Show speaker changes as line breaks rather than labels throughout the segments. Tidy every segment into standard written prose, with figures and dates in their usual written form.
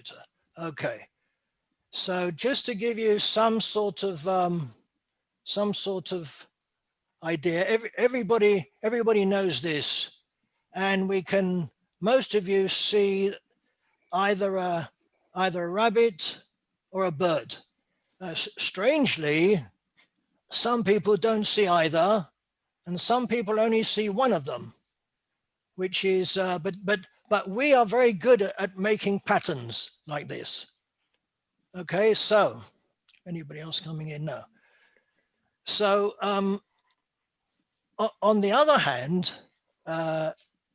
computer. Okay. So just to give you some sort of idea, everybody knows this, and most of you see either a rabbit or a bird. Strangely, some people don't see either, and some people only see one of them, which is but we are very good at making patterns like this. Okay, so anybody else coming in? No. So on the other hand,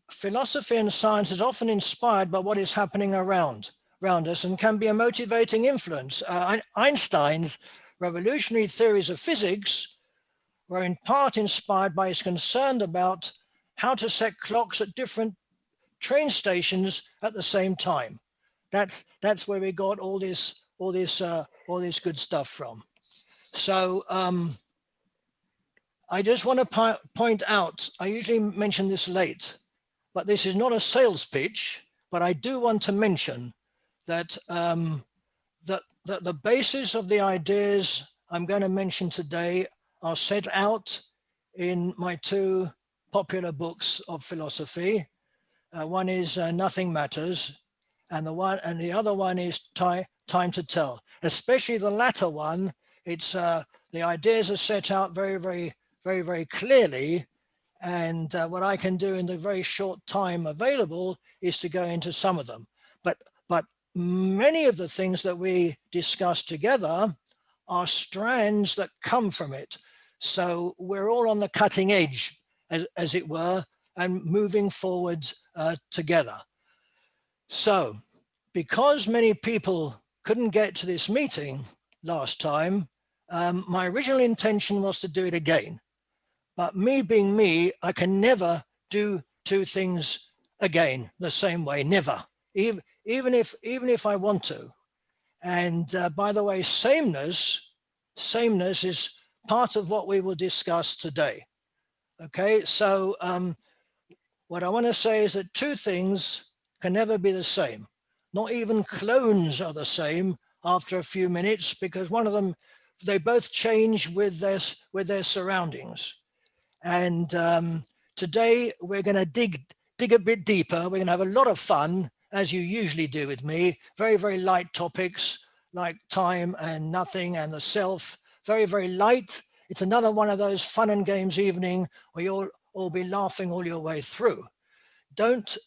philosophy and science is often inspired by what is happening around us and can be a motivating influence. Einstein's revolutionary theories of physics were in part inspired by his concern about how to set clocks at different train stations at the same time. That's where we got all this good stuff from. So I just want to point out, I usually mention this late, but this is not a sales pitch, but I do want to mention that that the basis of the ideas I'm going to mention today are set out in my two popular books of philosophy. One is Nothing Matters, and the other one is Time to Tell. Especially the latter one, it's the ideas are set out very clearly, and what I can do in the very short time available is to go into some of them. But many of the things that we discuss together are strands that come from it. So we're all on the cutting edge, as it were, and moving forward together. So because many people couldn't get to this meeting last time, my original intention was to do it again. But me being me, I can never do two things again the same way, never, even if I want to. And by the way, sameness is part of what we will discuss today. Okay, so what I want to say is that two things can never be the same. Not even clones are the same after a few minutes, because one of them, they both change with their surroundings. And today we're going to dig a bit deeper. We're going to have a lot of fun, as you usually do with me. Very light topics like time and nothing and the self. Very light. It's another one of those fun and games evening where you'll all be laughing all your way through. Don't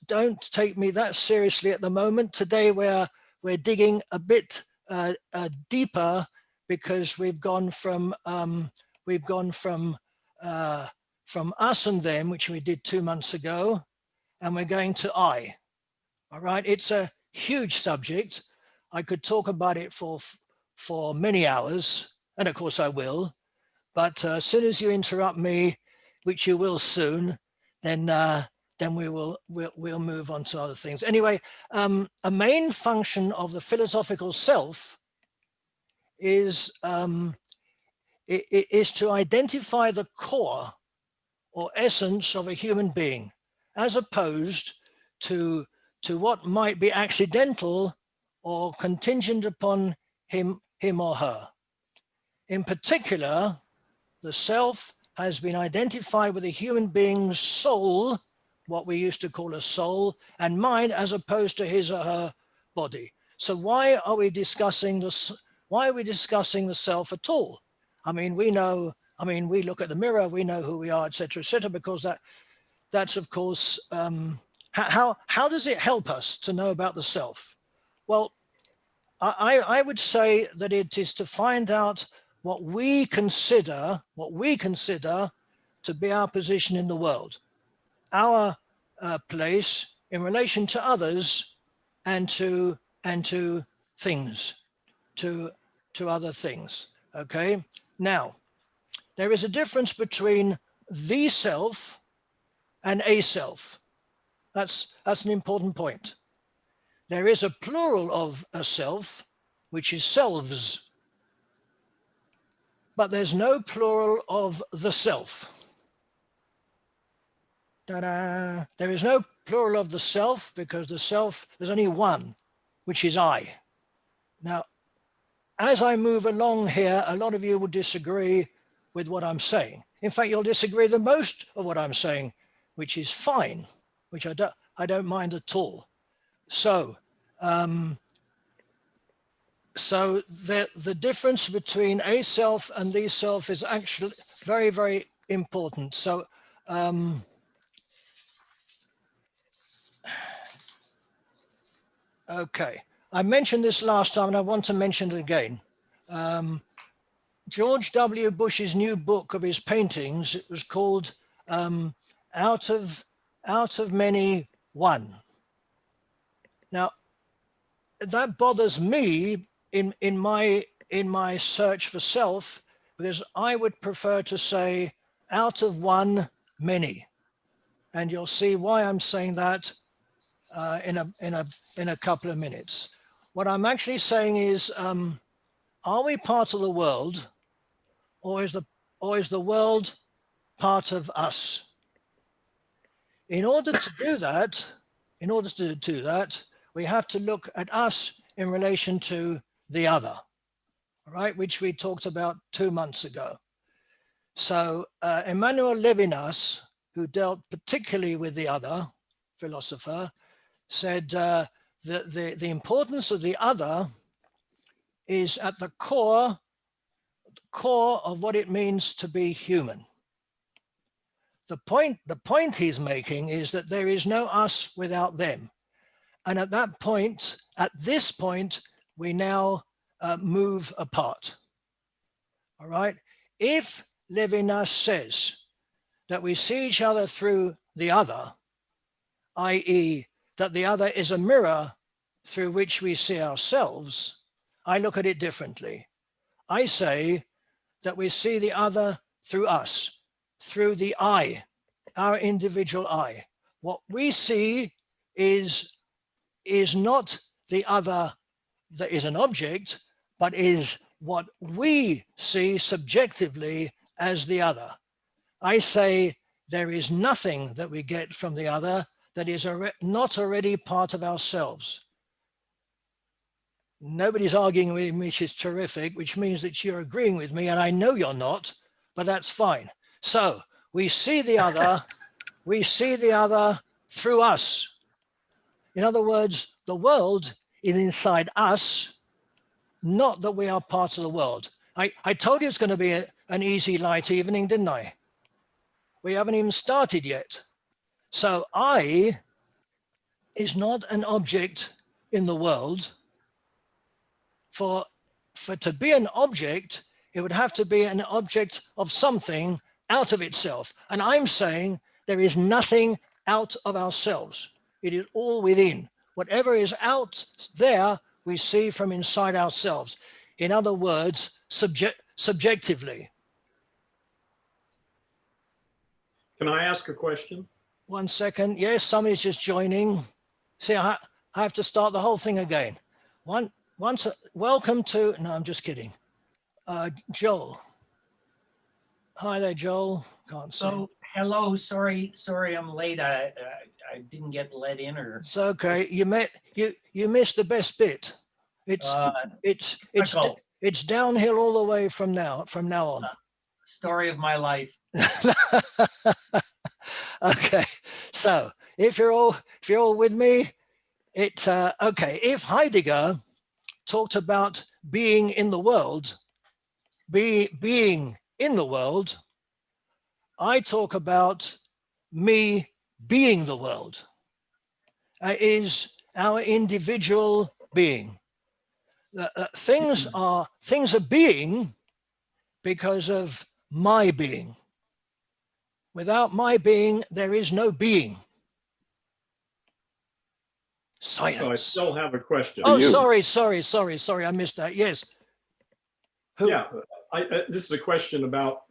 take me that seriously at the moment. Today we're digging a bit deeper, because we've gone from us and them, which we did 2 months ago, and we're going to I. All right, it's a huge subject. I could talk about it for many hours, and of course I will. But as soon as you interrupt me, which you will soon, then we'll move on to other things. Anyway, a main function of the philosophical self is to identify the core or essence of a human being, as opposed to what might be accidental or contingent upon him or her. In particular, the self has been identified with a human being's soul, what we used to call a soul, and mind, as opposed to his or her body. So why are we discussing this? Why are we discussing the self at all? I mean, we look at the mirror, we know who we are, etc., because that's of course, how does it help us to know about the self? Well, I would say that it is to find out what we consider to be our position in the world, our place in relation to others, and to things, to other things. Okay. Now, there is a difference between the self and a self. That's an important point. There is a plural of a self, which is selves, but there's no plural of the self. Ta-da! There is no plural of the self, because the self, there's only one, which is I. Now, as I move along here, a lot of you will disagree with what I'm saying. In fact, you'll disagree the most of what I'm saying, which is fine, which I don't mind at all. So, the difference between a self and the self is actually very, very important. So, okay, I mentioned this last time and I want to mention it again. George W. Bush's new book of his paintings, it was called Out of Many, One. Now, that bothers me in my search for self, because I would prefer to say out of one, many. And you'll see why I'm saying that in a couple of minutes. What I'm actually saying is, are we part of the world, or is the world part of us? In order to do that, we have to look at us in relation to the other, right? Which we talked about 2 months ago. So Emmanuel Levinas, who dealt particularly with the other philosopher, said that the importance of the other is at the core of what it means to be human. The point he's making is that there is no us without them. And at this point, we now move apart. All right. If Levinas says that we see each other through the other, i.e., that the other is a mirror through which we see ourselves, I look at it differently. I say that we see the other through us, through the I, our individual I. What we see is not the other that is an object, but is what we see subjectively as the other. I say there is nothing that we get from the other that is not already part of ourselves. Nobody's arguing with me, which is terrific, which means that you're agreeing with me, and I know you're not, but that's fine. So we see the other, through us. In other words, the world is inside us, not that we are part of the world. I told you it's going to be an easy light evening, didn't I? We haven't even started yet. So I is not an object in the world. For to be an object, it would have to be an object of something out of itself. And I'm saying there is nothing out of ourselves. It is all within. Whatever is out there, we see from inside ourselves. In other words, subjectively.
Can I ask a question?
1 second. Yes, somebody's just joining. See, I have to start the whole thing again. Welcome to, no, I'm just kidding. Joel. Hi there, Joel. Can't see.
Oh, hello. Sorry, I'm late. I didn't get let in, or
it's okay. You missed the best bit. It's downhill all the way from now on.
Story of my life.
Okay, so if you're all with me, okay. If Heidegger talked about being in the world, being in the world, I talk about me being the world. Is our individual being. Things are being because of my being. Without my being, there is no being. Silence.
So I still have a question.
Oh, sorry. I missed that. Yes. Who?
Yeah, this is a question about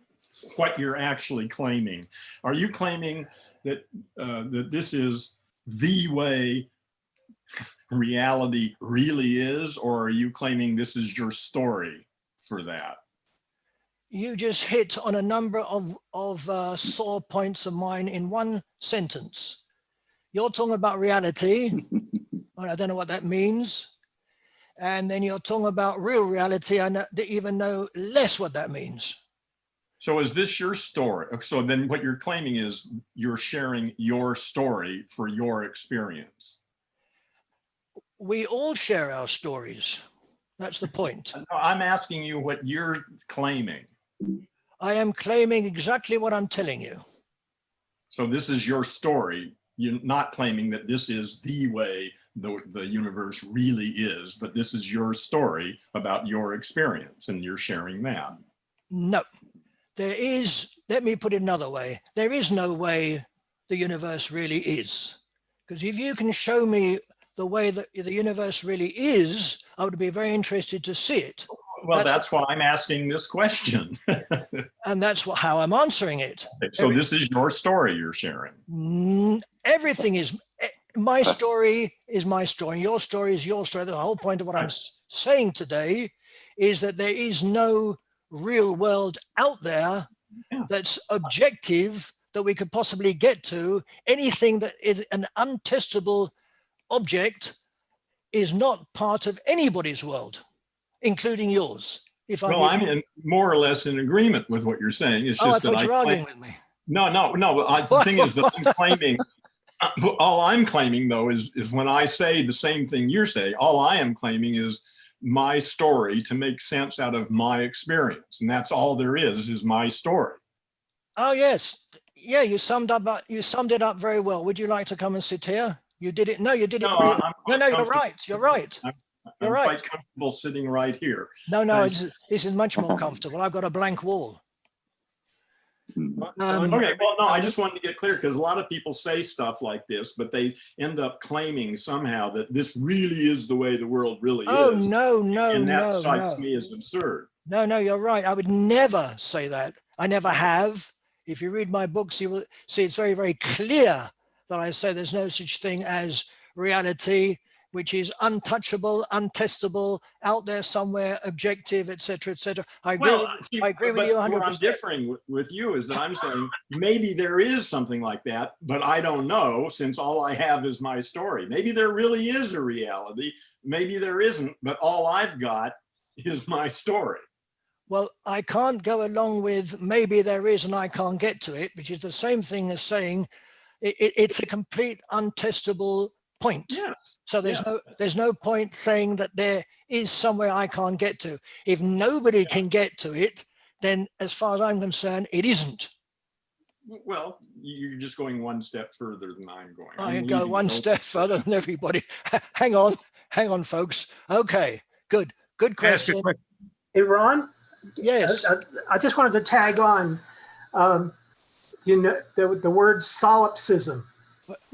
what you're actually claiming. Are you claiming that that this is the way reality really is, or are you claiming this is your story for that?
You just hit on a number of sore points of mine in one sentence. You're talking about reality. Well, I don't know what that means. And then you're talking about real reality. I even know less what that means.
So is this your story? So then what you're claiming is you're sharing your story for your experience.
We all share our stories. That's the point.
I'm asking you what you're claiming.
I am claiming exactly what I'm telling you.
So this is your story. You're not claiming that this is the way the universe really is, but this is your story about your experience, and you're sharing that.
No, there is, let me put it another way. There is no way the universe really is. Because if you can show me the way that the universe really is, I would be very interested to see it.
Well, that's why I'm asking this question.
And that's how I'm answering it.
So this is your story you're sharing.
Everything is, my story is my story. Your story is your story. The whole point of what I'm saying today is that there is no real world out there that's objective that we could possibly get to. Anything that is an untestable object is not part of anybody's world, including yours.
Well, I'm more or less in agreement with what you're saying. It's just
I thought you were arguing with me.
No. The thing is that I'm claiming, all I'm claiming though is when I say the same thing you're saying, all I am claiming is my story to make sense out of my experience. And that's all there is my story.
Oh, yes. Yeah, you summed it up very well. Would you like to come and sit here? You did it. No, you did it. No, you're right. You're right.
I'm quite comfortable sitting right here.
No, this is much more comfortable. I've got a blank wall.
Okay, well, no, I just wanted to get clear because a lot of people say stuff like this, but they end up claiming somehow that this really is the way the world really is.
Oh, no.
And that strikes me as absurd.
No, you're right. I would never say that. I never have. If you read my books, you will see it's very, very clear that I say there's no such thing as reality, which is untouchable, untestable, out there somewhere, objective, etc., etc. I agree with you 100%.
Where I'm differing with you is that I'm saying maybe there is something like that, but I don't know since all I have is my story. Maybe there really is a reality. Maybe there isn't, but all I've got is my story.
Well, I can't go along with maybe there is and I can't get to it, which is the same thing as saying it's a complete untestable point.
Yes.
So there's no point saying that there is somewhere I can't get to. If nobody can get to it, then as far as I'm concerned, it isn't.
Well, you're just going one step further than I'm going.
I go one step further than everybody. Hang on, folks. Okay, good question.
Hey, Ron?
Yes.
I just wanted to tag on, the word solipsism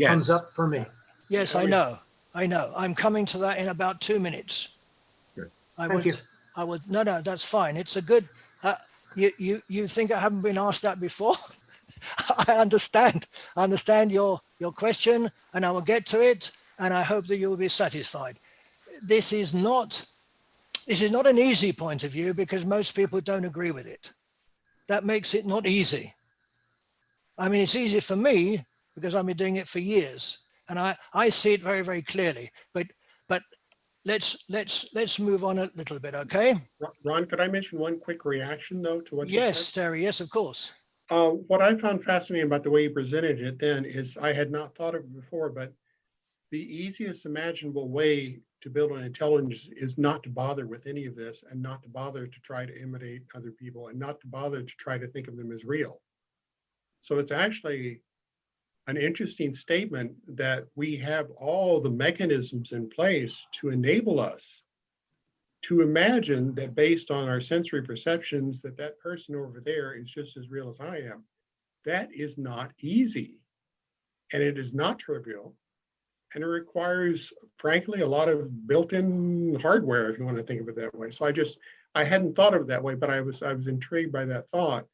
comes up for me.
Yes, I know. I'm coming to that in about 2 minutes.
Good.
Thank you. No, that's fine. It's a good, you think I haven't been asked that before? I understand your question and I will get to it and I hope that you will be satisfied. This is not an easy point of view because most people don't agree with it. That makes it not easy. I mean, it's easy for me because I've been doing it for years and I see it very, very clearly, but let's move on a little bit. Okay.
Ron, could I mention one quick reaction though to what you said?
Yes, Terry. Yes, of course.
What I found fascinating about the way you presented it then is I had not thought of it before, but the easiest imaginable way to build an intelligence is not to bother with any of this and not to bother to try to imitate other people and not to bother to try to think of them as real. So it's actually an interesting statement that we have all the mechanisms in place to enable us to imagine that based on our sensory perceptions that person over there is just as real as I am. That is not easy and it is not trivial. And it requires, frankly, a lot of built-in hardware, if you want to think of it that way. So I hadn't thought of it that way, but I was intrigued by that thought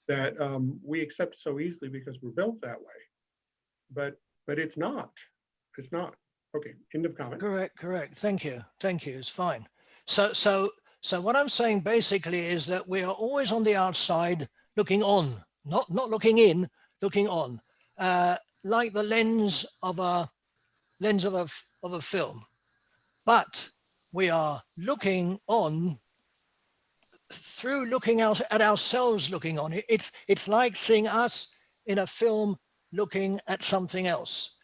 that we accept so easily because we're built that way. But it's not. It's not. Okay, end of comment.
Correct. Thank you. It's fine. So what I'm saying basically is that we are always on the outside looking on, not looking in, looking on, like the lens of a film. But we are looking on through looking out at ourselves looking on it. It's like seeing us in a film looking at something else.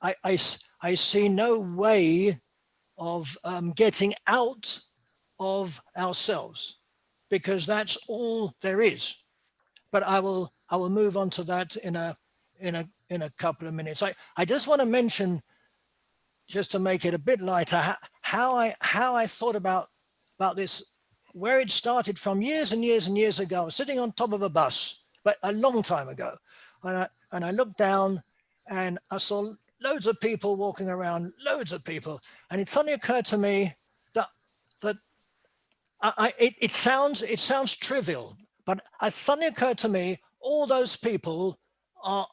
I see no way of getting out of ourselves, because that's all there is. But I will move on to that in a couple of minutes. I just want to mention, just to make it a bit lighter, how I thought about this, where it started from years and years and years ago, sitting on top of a bus, but a long time ago. And I looked down and I saw loads of people walking around, loads of people. And it suddenly occurred to me that it sounds trivial, but it suddenly occurred to me, all those people are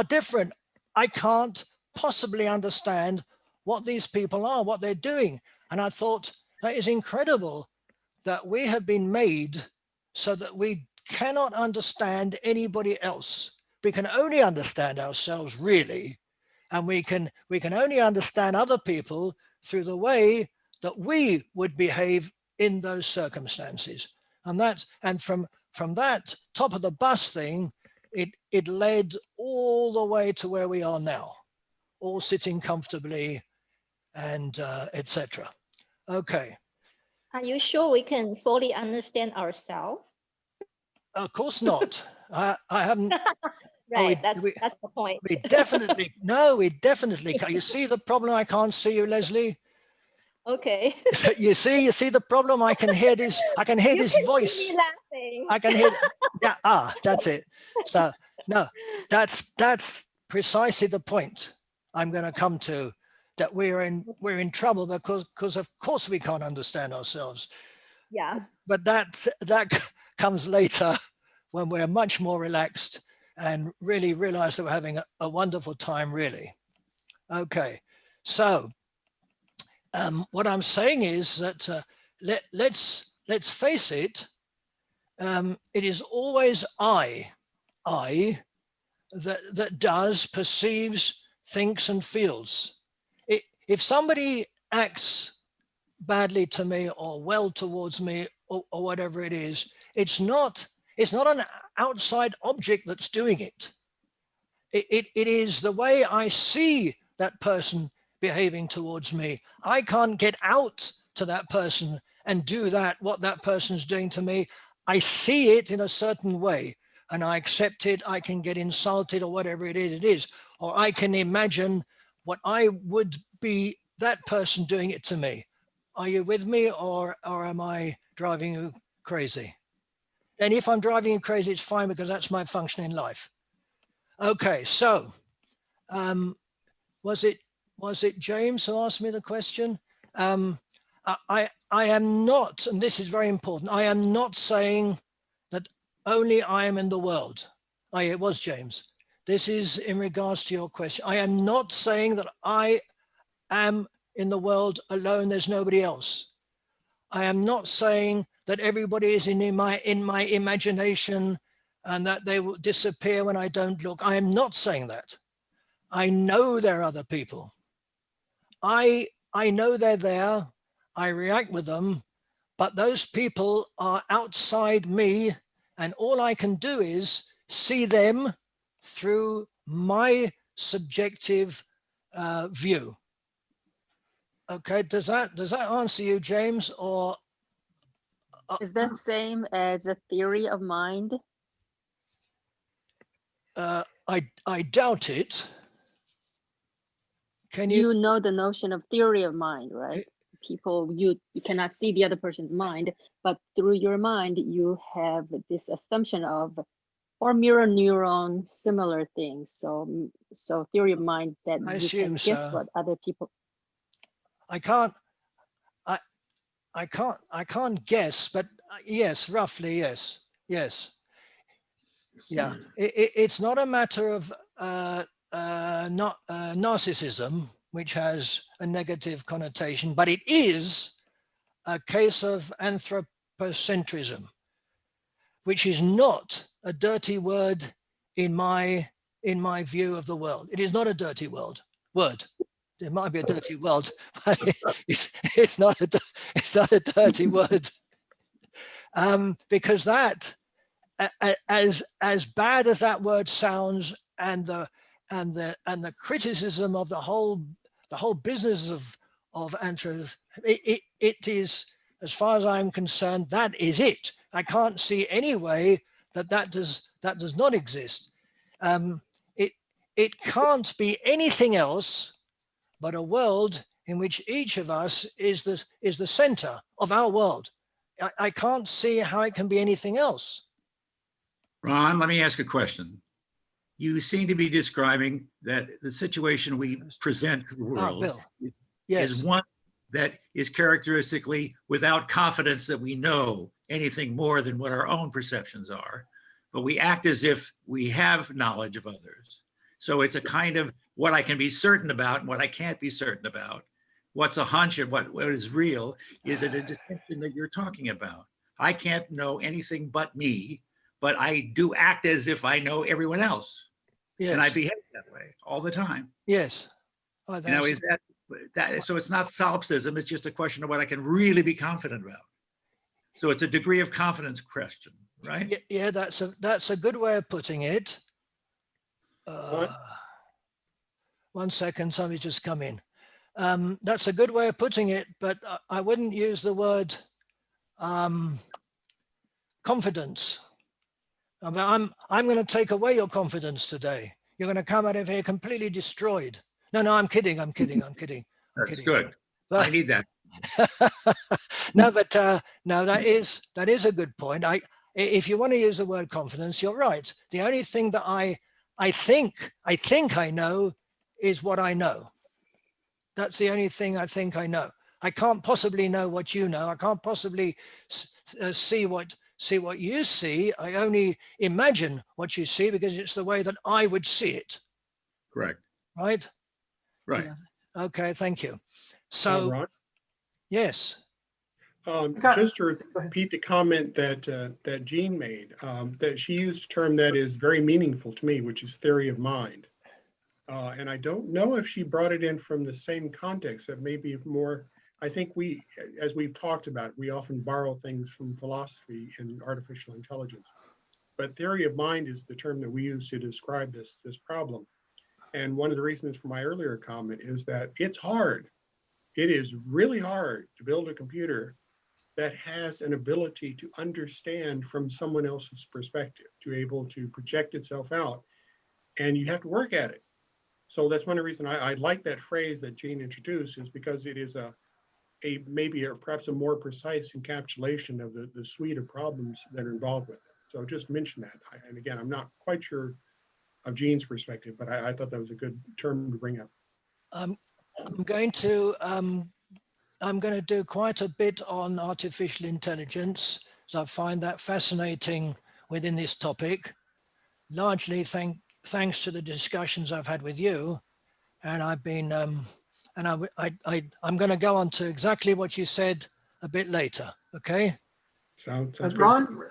different. I can't possibly understand what these people are, what they're doing. And I thought, that is incredible that we have been made so that we cannot understand anybody else. We can only understand ourselves, really. And we can only understand other people through the way that we would behave in those circumstances. And from that top of the bus thing, it led all the way to where we are now, all sitting comfortably and etc. Okay.
Are you sure we can fully understand ourselves?
Of course not. I haven't.
Right,
that's
the point.
We definitely can't. You see the problem? I can't see you, Leslie.
Okay.
You see the problem? I can hear this. I can hear this voice.
See me laughing.
I can hear. Yeah. That's it. So no, that's precisely the point I'm going to come to. That we're in trouble because of course we can't understand ourselves.
Yeah.
But that comes later, when we're much more relaxed and really realize that we're having a wonderful time, really. Okay, so what I'm saying is that let's face it, it is always I that does, perceives, thinks and feels. If somebody acts badly to me or well towards me or whatever it is, it's not an outside object that's doing it. It is the way I see that person behaving towards me. I can't get out to that person and do what that person's doing to me. I see it in a certain way and I accept it. I can get insulted or whatever it is, or I can imagine what I would be that person doing it to me. Are you with me, or am I driving you crazy? And if I'm driving you crazy, it's fine, because that's my function in life. Okay, so was it James who asked me the question? I am not, and this is very important, I am not saying that only I am in the world. It was James. This is in regards to your question. I am not saying that I am in the world alone, there's nobody else. I am not saying that everybody is in my imagination and that they will disappear when I don't look. I am not saying that. I know there are other people. I know they're there. I react with them, but those people are outside me, and all I can do is see them through my subjective view. Okay, does that answer you, James? Or
is that same as a theory of mind?
I doubt it. Can
you know the notion of theory of mind, right? People, you cannot see the other person's mind, but through your mind you have this assumption of, or mirror neuron, similar things. So theory of mind, that you can guess what other people.
I can't guess, but yes, roughly, yes. Yeah, it's not a matter of narcissism, which has a negative connotation, but it is a case of anthropocentrism, which is not a dirty word in my view of the world. It is not a dirty word. It might be a dirty word, but it's not a dirty word. Because that, as bad as that word sounds, and the criticism of the whole business of anthros, it is, as far as I'm concerned, that is it. I can't see any way that does not exist. It can't be anything else but a world in which each of us is the center of our world. I can't see how it can be anything else.
Ron, let me ask a question. You seem to be describing that the situation we present to the world
Bill. Yes.
is one that is characteristically without confidence that we know anything more than what our own perceptions are, but we act as if we have knowledge of others. So it's a kind of what I can be certain about and what I can't be certain about. What's a hunch and what is real. Is it a distinction that you're talking about? I can't know anything but me, but I do act as if I know everyone else.
Yes.
And I behave that way all the time.
Yes.
Now, is that so? It's not solipsism. It's just a question of what I can really be confident about. So it's a degree of confidence question, right?
Yeah, that's a good way of putting it. 1 second, somebody's just come in. That's a good way of putting it, but I wouldn't use the word confidence. I'm going to take away your confidence today. You're going to come out of here completely destroyed. No, I'm kidding.
That's good.
But,
I need that.
no, but no, that is a good point. If you want to use the word confidence, you're right. The only thing that I think I know is what I know. That's the only thing I think I know. I can't possibly know what you know. I can't possibly see what you see. I only imagine what you see because it's the way that I would see it.
Correct.
Right?
Right.
Yeah. Okay, thank you. So,
Ron?
yes.
Just to repeat the comment that Jean made, that she used a term that is very meaningful to me, which is theory of mind. And I don't know if she brought it in from the same context, that maybe more, I think as we've talked about, we often borrow things from philosophy and artificial intelligence. But theory of mind is the term that we use to describe this problem. And one of the reasons for my earlier comment is that it's hard. It is really hard to build a computer that has an ability to understand from someone else's perspective, to be able to project itself out. And you have to work at it. So that's one of the reasons I like that phrase that Jean introduced, is because it is perhaps a more precise encapsulation of the suite of problems that are involved with it. So just mention that. And again, I'm not quite sure of Jean's perspective, but I thought that was a good term to bring up.
I'm going to do quite a bit on artificial intelligence, so I find that fascinating within this topic, largely thanks to the discussions I've had with you. And I've been, and I'm going to go on to exactly what you said a bit later. Okay.
Sounds good.
Ron,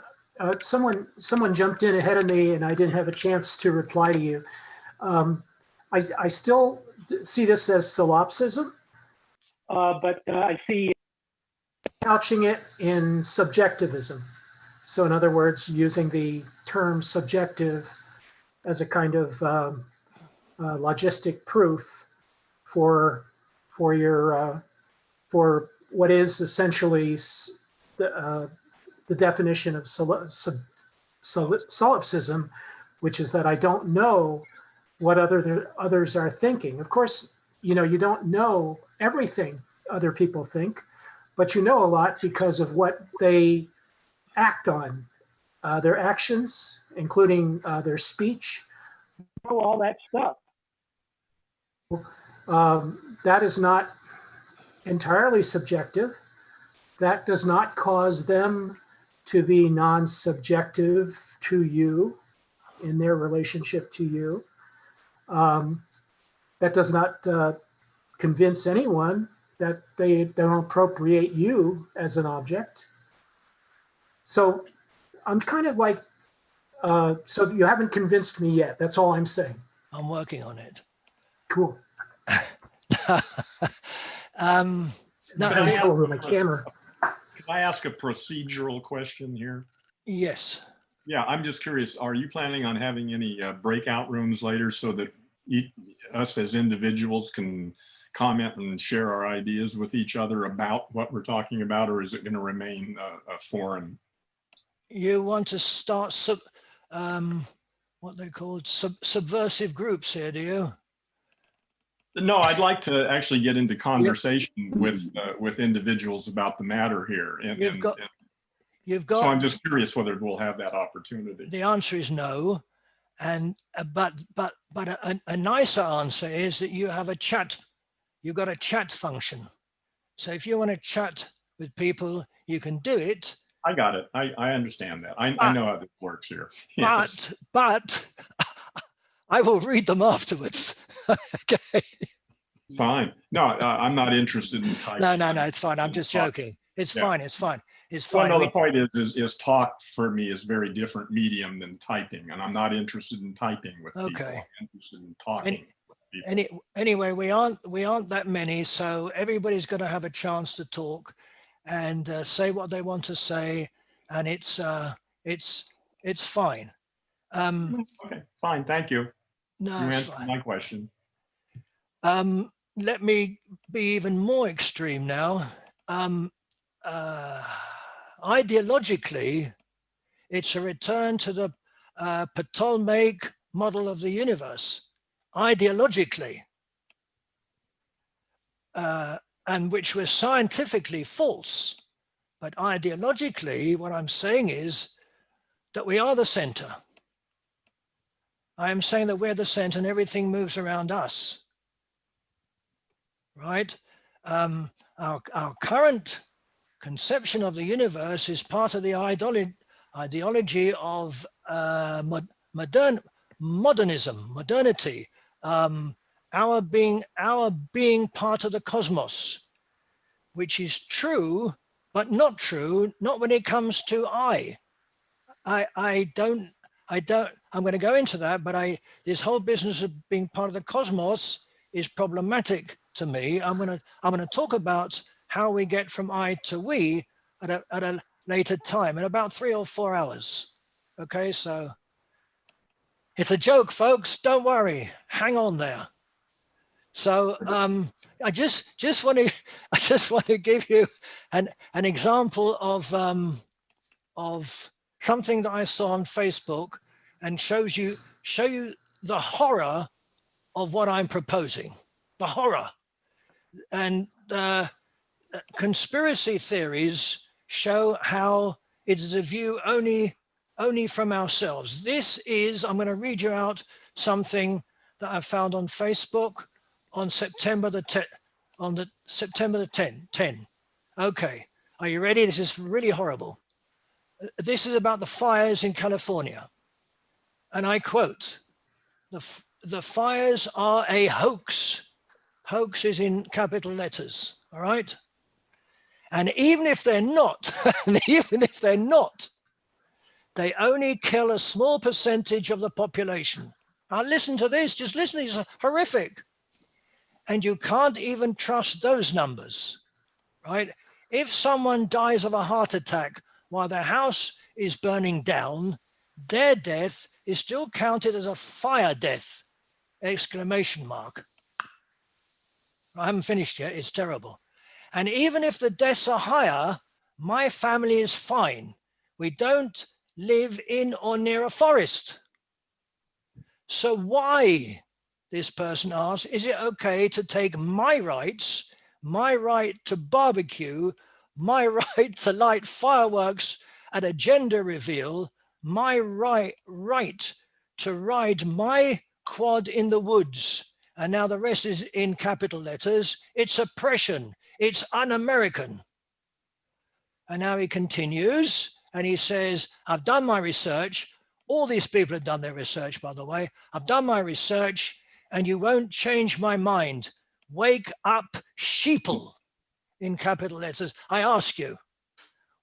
someone jumped in ahead of me and I didn't have a chance to reply to you. I still see this as solipsism, but I see couching it in subjectivism. So in other words, using the term subjective as a kind of logistic proof for what is essentially the definition of solipsism, which is that I don't know what others are thinking. Of course, you don't know everything other people think, but you know a lot because of what they act on, their actions, including their speech, all that stuff. That is not entirely subjective. That does not cause them to be non-subjective to you in their relationship to you. That does not convince anyone that they don't appropriate you as an object. So I'm kind of like, so you haven't convinced me yet. That's all I'm saying.
I'm working on it.
Cool.
No,
Better
the-
tell with my camera.
Can I ask a procedural question here?
yes.
Yeah, I'm just curious, are you planning on having any breakout rooms later so that us as individuals can comment and share our ideas with each other about what we're talking about, or is it going to remain a forum?
You want to start what they called subversive groups here, do you?
No, I'd like to actually get into conversation with individuals about the matter here.
You've
So I'm
got,
just curious whether we'll have that opportunity.
the answer is no. And, but a nicer answer is that you have a chat, you've got a chat function. So if you want to chat with people, you can do it.
I got it. I understand that. I know how this works here. Yes.
But I will read them afterwards. Okay.
Fine. No, I'm not interested in typing.
No, it's fine. I'm just joking. It's
Yeah.
fine. It's fine. It's
Well,
fine.
no, the point is talk for me is very different medium than typing, and I'm not interested in typing with people.
Okay.
I'm interested in talking with people.
Anyway, we aren't that many, so everybody's going to have a chance to talk and say what they want to say, and it's fine.
Okay, fine. Thank you.
No,
You
it's
answered
fine.
my question.
Let me be even more extreme now. Ideologically, it's a return to the Ptolemaic model of the universe. Ideologically, and which was scientifically false. But ideologically, what I'm saying is that we are the center. I am saying that we're the center and everything moves around us. Right? Our current conception of the universe is part of the ideology of modernity, our being part of the cosmos, which is true, but not true, not when it comes to I'm going to go into that, but this whole business of being part of the cosmos is problematic to me. I'm going to talk about how we get from I to we at a later time, in about 3 or 4 hours. Okay, so it's a joke, folks. Don't worry. Hang on there. So I just want to give you an example of something that I saw on Facebook, and show you the horror of what I'm proposing. The horror. And conspiracy theories show how it is a view only from ourselves. This is, I'm going to read you out something that I found on Facebook on September the 10. Okay, are you ready? This is really horrible. This is about the fires in California. And I quote, the fires are a hoax. Hoax is in capital letters, all right? And even if they're not, they only kill a small percentage of the population. Now listen to this, just listen, it's horrific. And you can't even trust those numbers, right? If someone dies of a heart attack while their house is burning down, their death is still counted as a fire death, exclamation mark. I haven't finished yet, it's terrible. And even if the deaths are higher, my family is fine. We don't live in or near a forest. So why, this person asks, is it okay to take my rights, my right to barbecue, my right to light fireworks at a gender reveal, my right to ride my quad in the woods? And now the rest is in capital letters. It's oppression. It's un-American. And now he continues and he says, I've done my research. All these people have done their research, by the way. I've done my research and you won't change my mind. Wake up, sheeple, in capital letters. I ask you.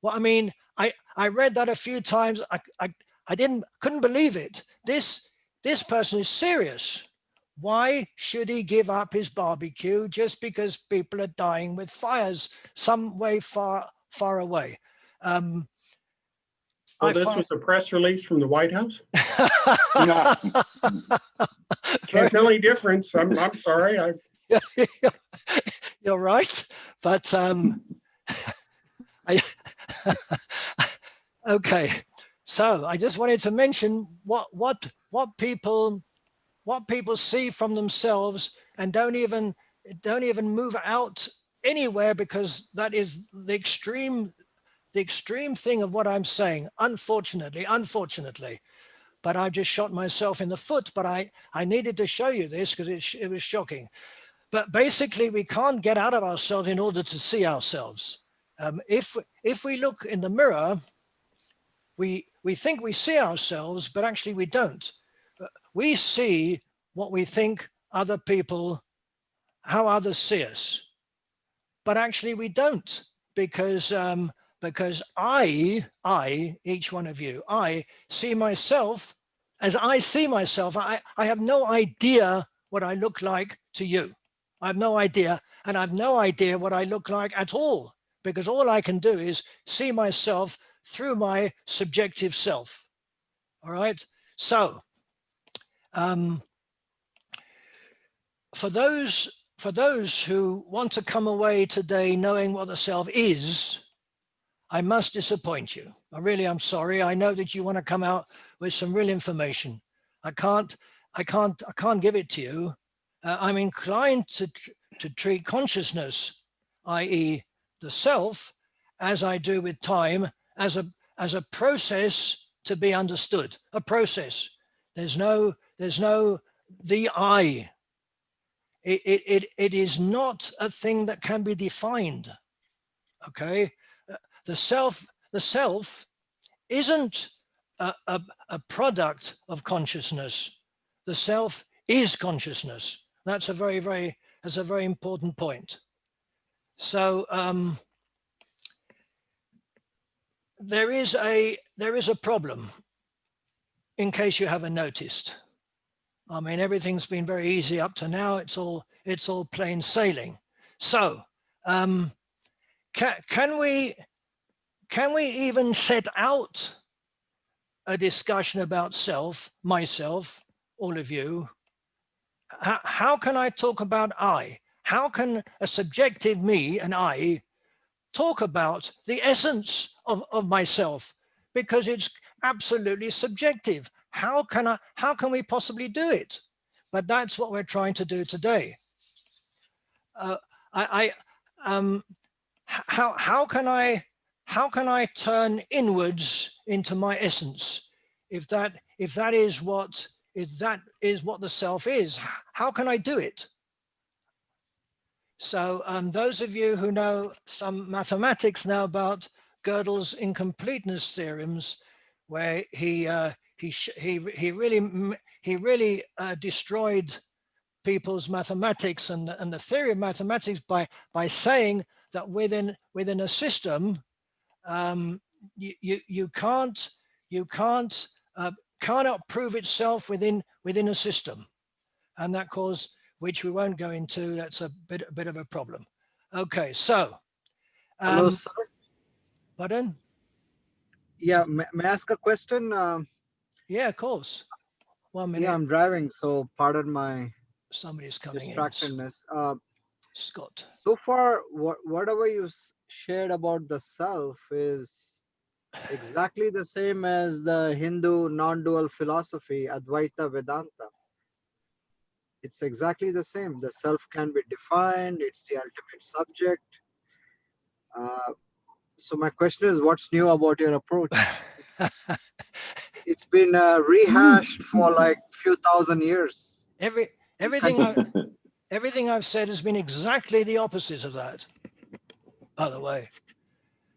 Well, I mean, I read that a few times. I couldn't believe it. This person is serious. Why should he give up his barbecue just because people are dying with fires some way far away?
Well,
I
this was a press release from the White House. Can't tell any difference. I'm sorry.
You're right, but okay. So I just wanted to mention what people see from themselves and don't even move out anywhere, because that is the extreme thing of what I'm saying. Unfortunately, but I just shot myself in the foot. But I needed to show you this because it was shocking. But basically, we can't get out of ourselves in order to see ourselves. If we look in the mirror, we think we see ourselves, but actually we don't. We see what we think other people, how others see us, but actually we don't, because I, each one of you, I see myself as I see myself. I have no idea what I look like to you. I have no idea, and I have no idea what I look like at all, because all I can do is see myself through my subjective self. All right. So for those who want to come away today knowing what the self is, I must disappoint you. I really am sorry. I know that you want to come out with some real information. I can't give it to you. I'm inclined to treat consciousness, i.e. the self, as I do with time, as a process to be understood, a process. There's no the I. It is not a thing that can be defined. Okay, the self isn't a product of consciousness. The self is consciousness. That's a very important point. So there is a problem, in case you haven't noticed. I mean, everything's been very easy up to now. It's all plain sailing. So can we even set out a discussion about self, myself, all of you? How can I talk about I? How can a subjective me and I talk about the essence of myself? Because it's absolutely subjective. How can we possibly do it? But that's what we're trying to do today. How can I turn inwards into my essence, if that is what the self is? How can I do it? So those of you who know some mathematics now about Gödel's incompleteness theorems, where he really destroyed people's mathematics and the theory of mathematics by saying that within a system, you cannot prove itself within a system, and that caused, which we won't go into, that's a bit of a problem. Okay, so
hello, sir.
Pardon?
Yeah, may I ask a question?
Yeah, of course. 1 minute.
Yeah, I'm driving, so pardon my
Somebody's coming
distractedness.
in. Scott.
So far, whatever you shared about the self is exactly the same as the Hindu non-dual philosophy, Advaita Vedanta. It's exactly the same. The self can be defined. It's the ultimate subject. So my question is, what's new about your approach? It's been rehashed for like few thousand years.
Everything I've said has been exactly the opposite of that, by the way.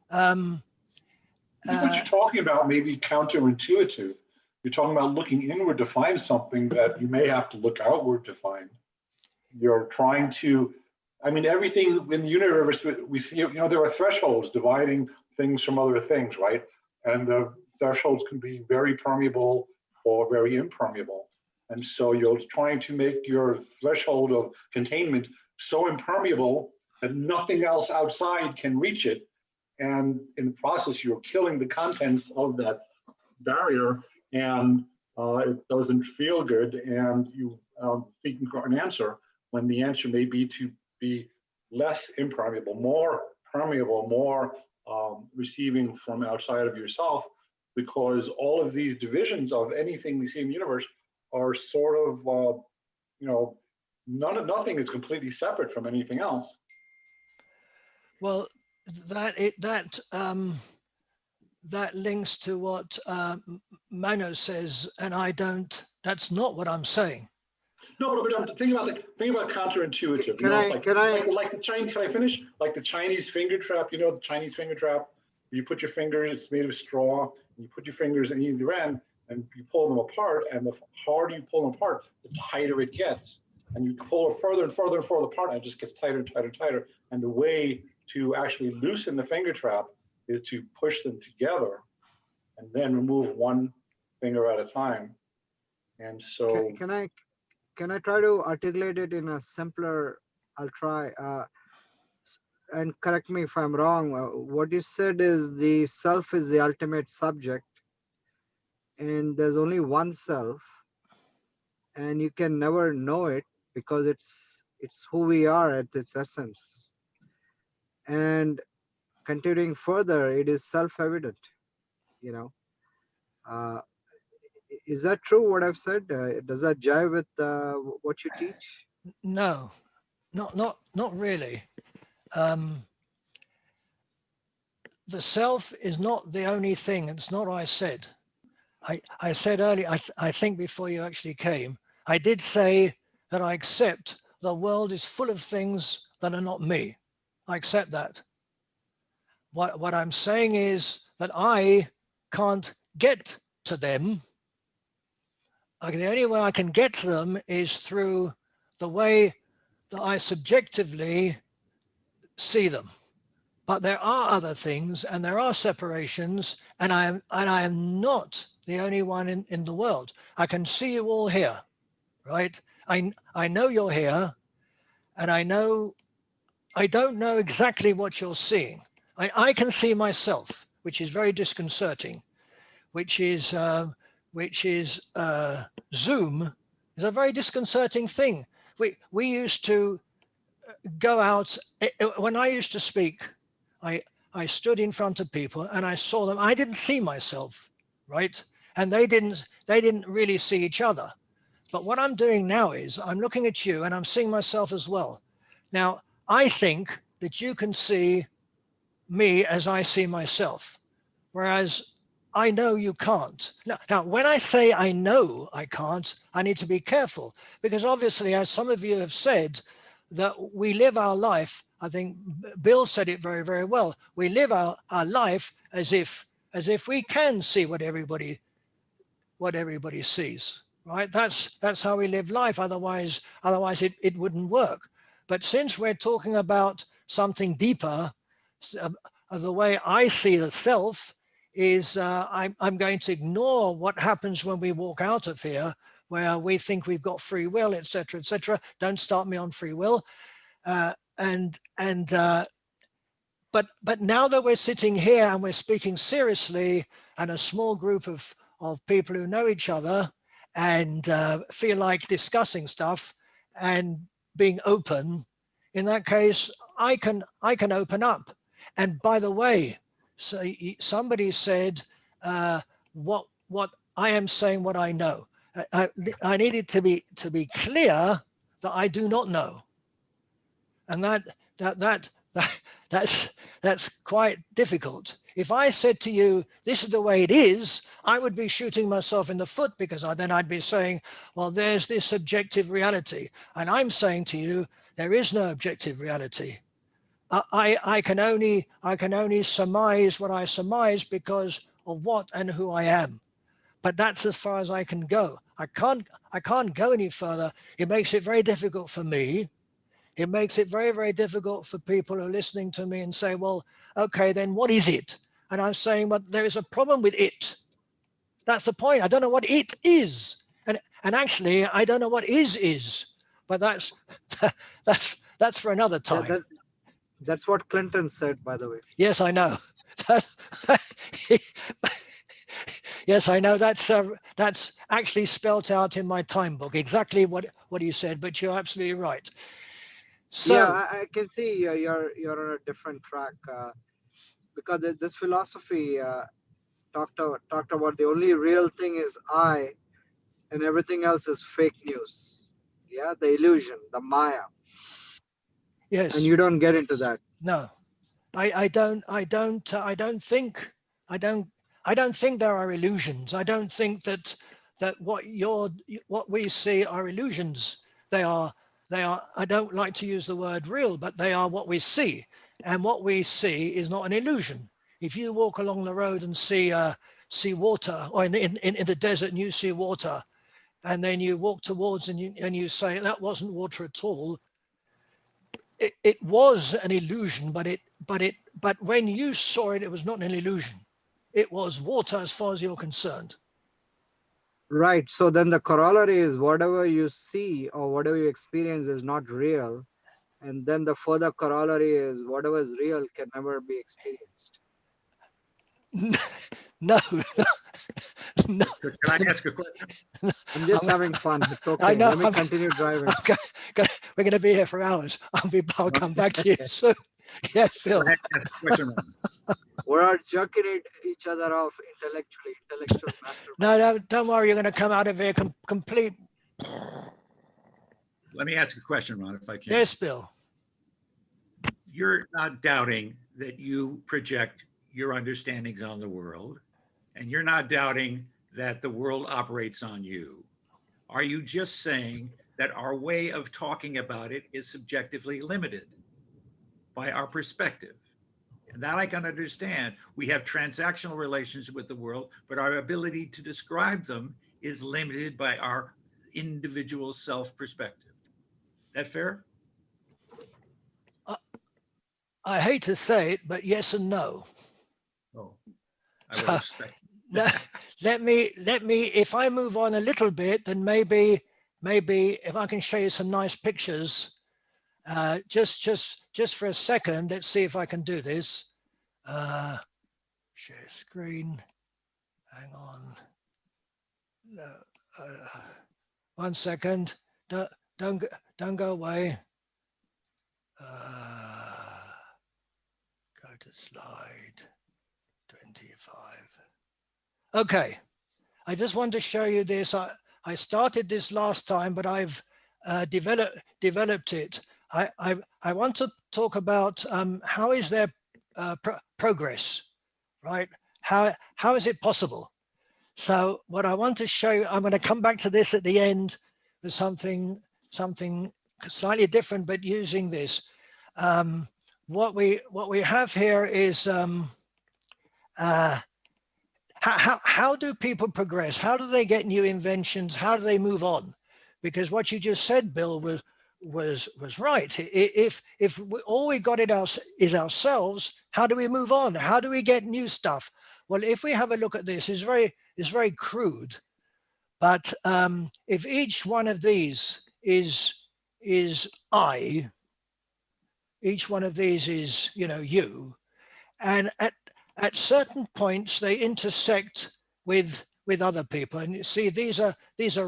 What you're talking about may be counterintuitive. You're talking about looking inward to find something that you may have to look outward to find. You're trying to, I mean, everything in the universe, we see, you know, there are thresholds dividing things from other things, right? And the thresholds can be very permeable or very impermeable. And so you're trying to make your threshold of containment so impermeable that nothing else outside can reach it. And in the process, you're killing the contents of that barrier, and it doesn't feel good. And you seeking for an answer when the answer may be to be less impermeable, more permeable, more receiving from outside of yourself, because all of these divisions of anything we see in the universe are sort of, you know, nothing is completely separate from anything else.
Well, that links to what Mano says, and I don't. That's not what I'm saying.
No, but I'm thinking about counterintuitive.
Can
Like the Chinese. Can I finish? Like the Chinese finger trap. You know the Chinese finger trap. You put your fingers. It's made of straw. And you put your fingers in either end, and you pull them apart. And the harder you pull them apart, the tighter it gets. And you pull it further and further and further apart, and it just gets tighter and tighter and tighter. And the way to actually loosen the finger trap is to push them together, and then remove one finger at a time. And so,
can I try to articulate it in a simpler? I'll try. And correct me if I'm wrong. What you said is the self is the ultimate subject, and there's only one self, and you can never know it because it's who we are at its essence. And continuing further, it is self-evident. You know, is that true? What I've said, does that jive with what you teach?
No, not really. The self is not the only thing. It's not what I said. I said earlier, I think before you actually came, I did say that I accept the world is full of things that are not me. I accept that. What I'm saying is that I can't get to them. The only way I can get to them is through the way that I subjectively see them. But there are other things, and there are separations, and I am not the only one in the world. I can see you all here, right? I know you're here, and I don't know exactly what you're seeing. I can see myself, which is very disconcerting, which is Zoom is a very disconcerting thing. We used to go out, when I used to speak, I stood in front of people and I saw them. I didn't see myself, right? And they didn't really see each other. But what I'm doing now is I'm looking at you and I'm seeing myself as well. Now, I think that you can see me as I see myself, whereas I know you can't. Now, when I say I know I can't, I need to be careful, because obviously, as some of you have said, that we live our life, I think Bill said it very, very well. We live our life as if we can see what everybody sees, right? That's how we live life. Otherwise it wouldn't work. But since we're talking about something deeper, the way I see the self is I'm going to ignore what happens when we walk out of here, where we think we've got free will, etc., etc. Don't start me on free will. But now that we're sitting here and we're speaking seriously, and a small group of people who know each other and feel like discussing stuff and being open, in that case, I can open up. And by the way, so somebody said, what I am saying, what I know. I needed to be clear that I do not know. And that's quite difficult. If I said to you, this is the way it is, I would be shooting myself in the foot, because then I'd be saying, well, there's this objective reality. And I'm saying to you, there is no objective reality. I can only surmise what I surmise because of what and who I am. But that's as far as I can go. I can't go any further. It makes it very difficult for me. It makes it very, very difficult for people who are listening to me and say, well, okay, then what is it? And I'm saying, but there is a problem with it. That's the point. I don't know what it is. And actually, I don't know what is, but that's that's for another
Yeah,
time.
that's what Clinton said, by the way.
Yes, I know. Yes, I know. That's actually spelt out in my time book, exactly what he said. But you're absolutely right. So
Yeah, I can see you're on a different track because this philosophy talked about the only real thing is I, and everything else is fake news. Yeah, the illusion, the Maya, and
yes,
you don't get into that.
no, I don't think there are illusions. I don't think that what we see are illusions. They are I don't like to use the word real, but they are what we see, and what we see is not an illusion. If you walk along the road and see water, or in the desert and you see water, and then you walk towards and you say that wasn't water at all, it was an illusion, but when you saw it, it was not an illusion. It was water as far as you're concerned.
Right. So then the corollary is whatever you see or whatever you experience is not real. And then the further corollary is whatever is real can never be experienced.
No, no.
Can I ask a question?
I'm just having fun. It's okay.
I know.
Let me continue driving.
We're going to be here for hours. I'll come back to you soon. Yeah, Phil.
Can I ask a question, Ron?
We're jerking each other off intellectual masturbation.
No, don't worry. You're going to come out of here complete.
Let me ask a question, Ron, if I can.
Yes, Bill.
You're not doubting that you project your understandings on the world, and you're not doubting that the world operates on you. Are you just saying that our way of talking about it is subjectively limited by our perspective? And that I can understand. We have transactional relations with the world, but our ability to describe them is limited by our individual self perspective. That fair?
I hate to say it, but yes and no.
Oh, I would expect.
Let me, if I move on a little bit, then maybe if I can show you some nice pictures, just for a second, let's see if I can do this. Share screen, hang on. No, 1 second, don't go away. Go to slide 25. Okay, I just want to show you this. I started this last time, but I've developed it. I want to talk about how is there progress, right? How is it possible? So what I want to show you, I'm going to come back to this at the end with something slightly different, but using this. What we have here is how do people progress? How do they get new inventions? How do they move on? Because what you just said, Bill, was right. If all we got is ourselves, how do we move on? How do we get new stuff? Well, if we have a look at this, it's very crude. But if each one of these is I, each one of these is you, and at certain points they intersect with other people, and you see these are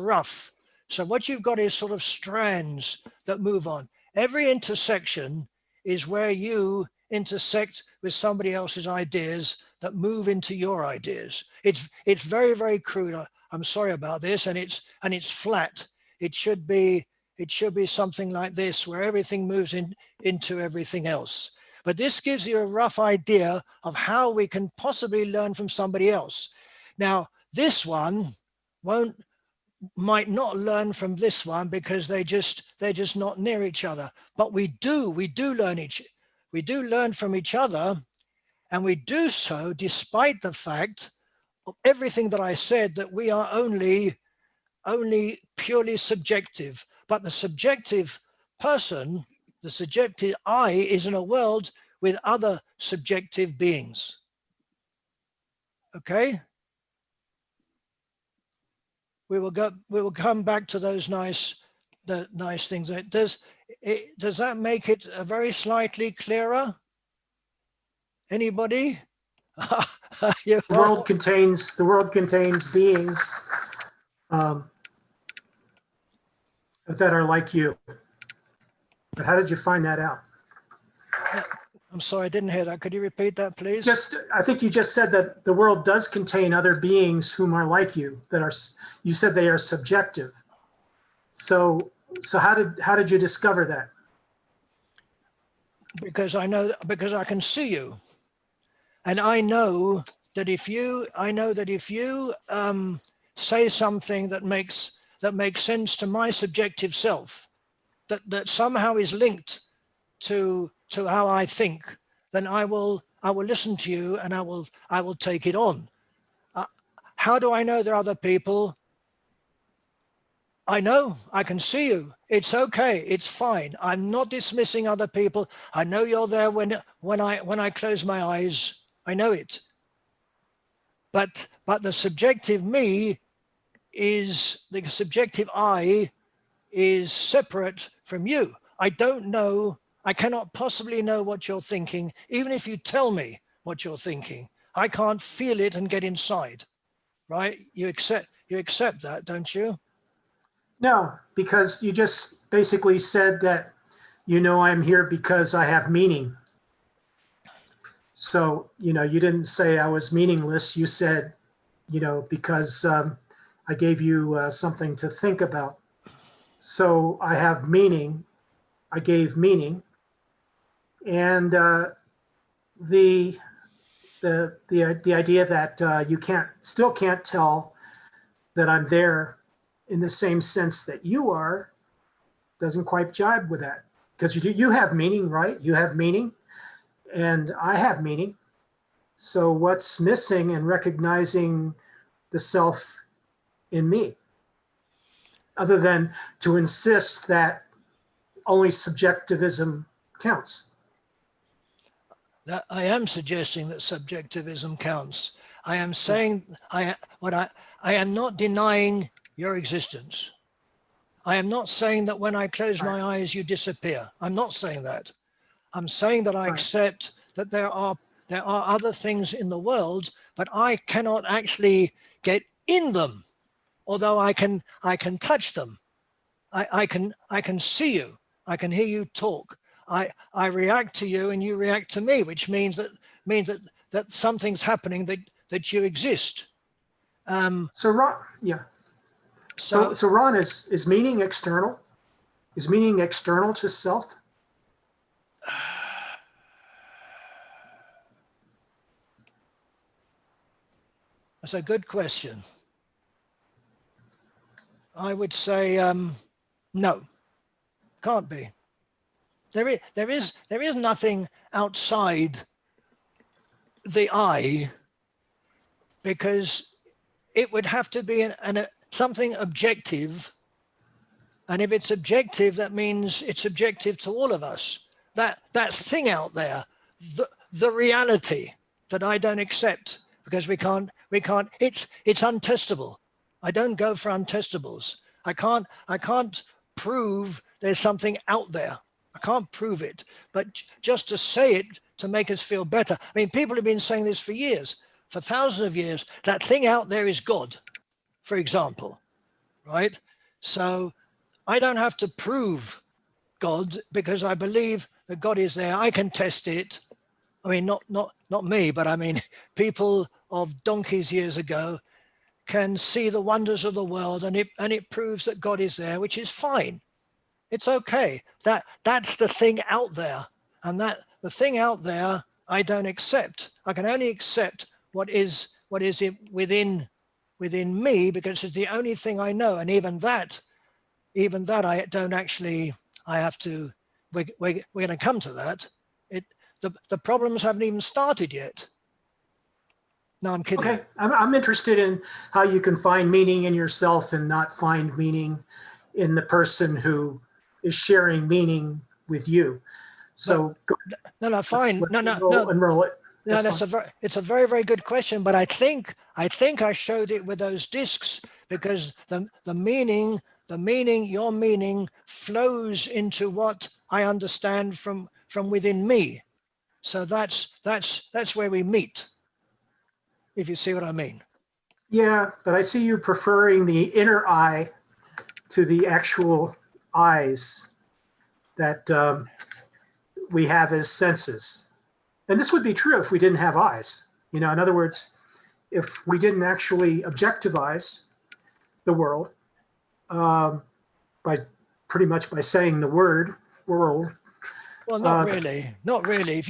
rough. So what you've got is sort of strands that move on. Every intersection is where you intersect with somebody else's ideas that move into your ideas. It's very, very crude. I'm sorry about this, and it's flat. It should be something like this, where everything moves into everything else. But this gives you a rough idea of how we can possibly learn from somebody else. Now, this one might not learn from this one because they're just not near each other. But we do learn from each other, and we do so despite the fact of everything that I said, that we are only purely subjective. But the subjective person, the subjective I, is in a world with other subjective beings. Okay? will come back to those nice things. Does that make it a very slightly clearer? Anybody?
The world contains beings that are like you. But how did you find that out?
I'm sorry, I didn't hear that. Could you repeat that, please?
I think you just said that the world does contain other beings whom are like you, you said they are subjective. So how did you discover that?
Because I can see you. And I know that if you say something that makes sense to my subjective self, that somehow is linked to how I think, then I will listen to you and I will take it on. How do I know there are other people? I know, I can see you. It's okay, it's fine. I'm not dismissing other people. I know you're there when I close my eyes. I know it. But the subjective me the subjective I is separate from you. I don't know, I cannot possibly know what you're thinking, even if you tell me what you're thinking. I can't feel it and get inside, right? You accept that, don't you?
No, because you just basically said that, I'm here because I have meaning. So, you didn't say I was meaningless. You said, because I gave you something to think about. So I have meaning. I gave meaning. And the idea that you still can't tell that I'm there in the same sense that you are doesn't quite jibe with that, because you have meaning, right? You have meaning and I have meaning. So what's missing in recognizing the self in me, other than to insist that only subjectivism counts?
I am suggesting that subjectivism counts. I am saying I am not denying your existence. I am not saying that when I close my eyes, you disappear. I'm not saying that. I'm saying that I accept that there are other things in the world, but I cannot actually get in them, although I can touch them. I can see you. I can hear you talk. I react to you and you react to me, which means that something's happening, that you exist.
So Ron, yeah. So Ron, is meaning external? Is meaning external to self?
That's a good question. I would say no, can't be. There is nothing outside the I, because it would have to be something objective. And if it's objective, that means it's objective to all of us. That thing out there, the reality that I don't accept, because we can't, it's untestable. I don't go for untestables. I can't prove there's something out there. I can't prove it, but just to say it to make us feel better. I mean, people have been saying this for years, for thousands of years. That thing out there is God, for example, right? So I don't have to prove God, because I believe that God is there. I can test it. I mean, not me, but I mean, people of donkeys years ago can see the wonders of the world, and it proves that God is there, which is fine. It's okay. That's the thing out there, and the thing out there I don't accept. I can only accept what is within me, because it's the only thing I know, and even that I don't actually. I have to. We're going to come to that. The problems haven't even started yet. No, I'm kidding.
Okay, I'm interested in how you can find meaning in yourself and not find meaning in the person who is sharing meaning with you. So
no, fine. No.
Unroll it.
No, it's a very, very good question. But I think I showed it with those discs because the meaning, your meaning flows into what I understand from within me. So that's where we meet, if you see what I mean.
Yeah, but I see you preferring the inner eye to the actual eyes that we have as senses. And this would be true if we didn't have eyes. You know, in other words, if we didn't actually objectivize the world by pretty much by saying the word world.
Well, not really, not really. If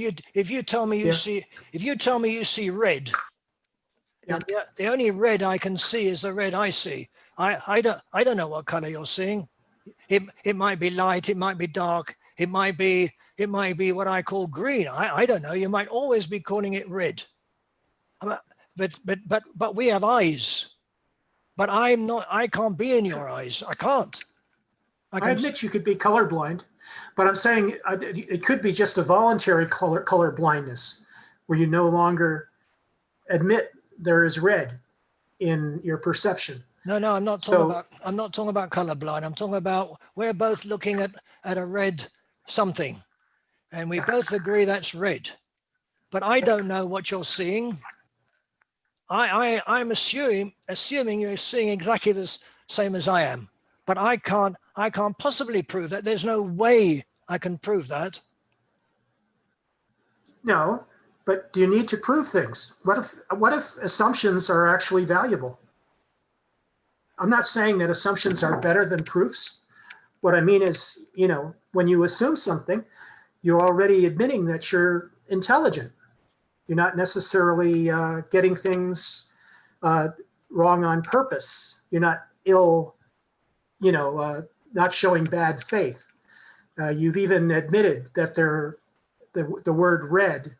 you tell me you see, if you tell me you see red,
Yeah.
then the only red I can see is the red I see. I don't know what color you're seeing. It might be light, it might be dark, it might be what I call green. I don't know. You might always be calling it red. But we have eyes. But I can't be in your eyes. I can't.
I admit you could be colorblind, but I'm saying it could be just a voluntary color blindness where you no longer admit there is red in your perception.
No, I'm not talking about colorblind. I'm talking about we're both looking at a red something, and we both agree that's red. But I don't know what you're seeing. I'm assuming you're seeing exactly the same as I am. But I can't possibly prove that. There's no way I can prove that.
No, but do you need to prove things? What if assumptions are actually valuable? I'm not saying that assumptions are better than proofs. What I mean is, you know, when you assume something, you're already admitting that you're intelligent. You're not necessarily getting things wrong on purpose. You're not not showing bad faith. You've even admitted that the word red,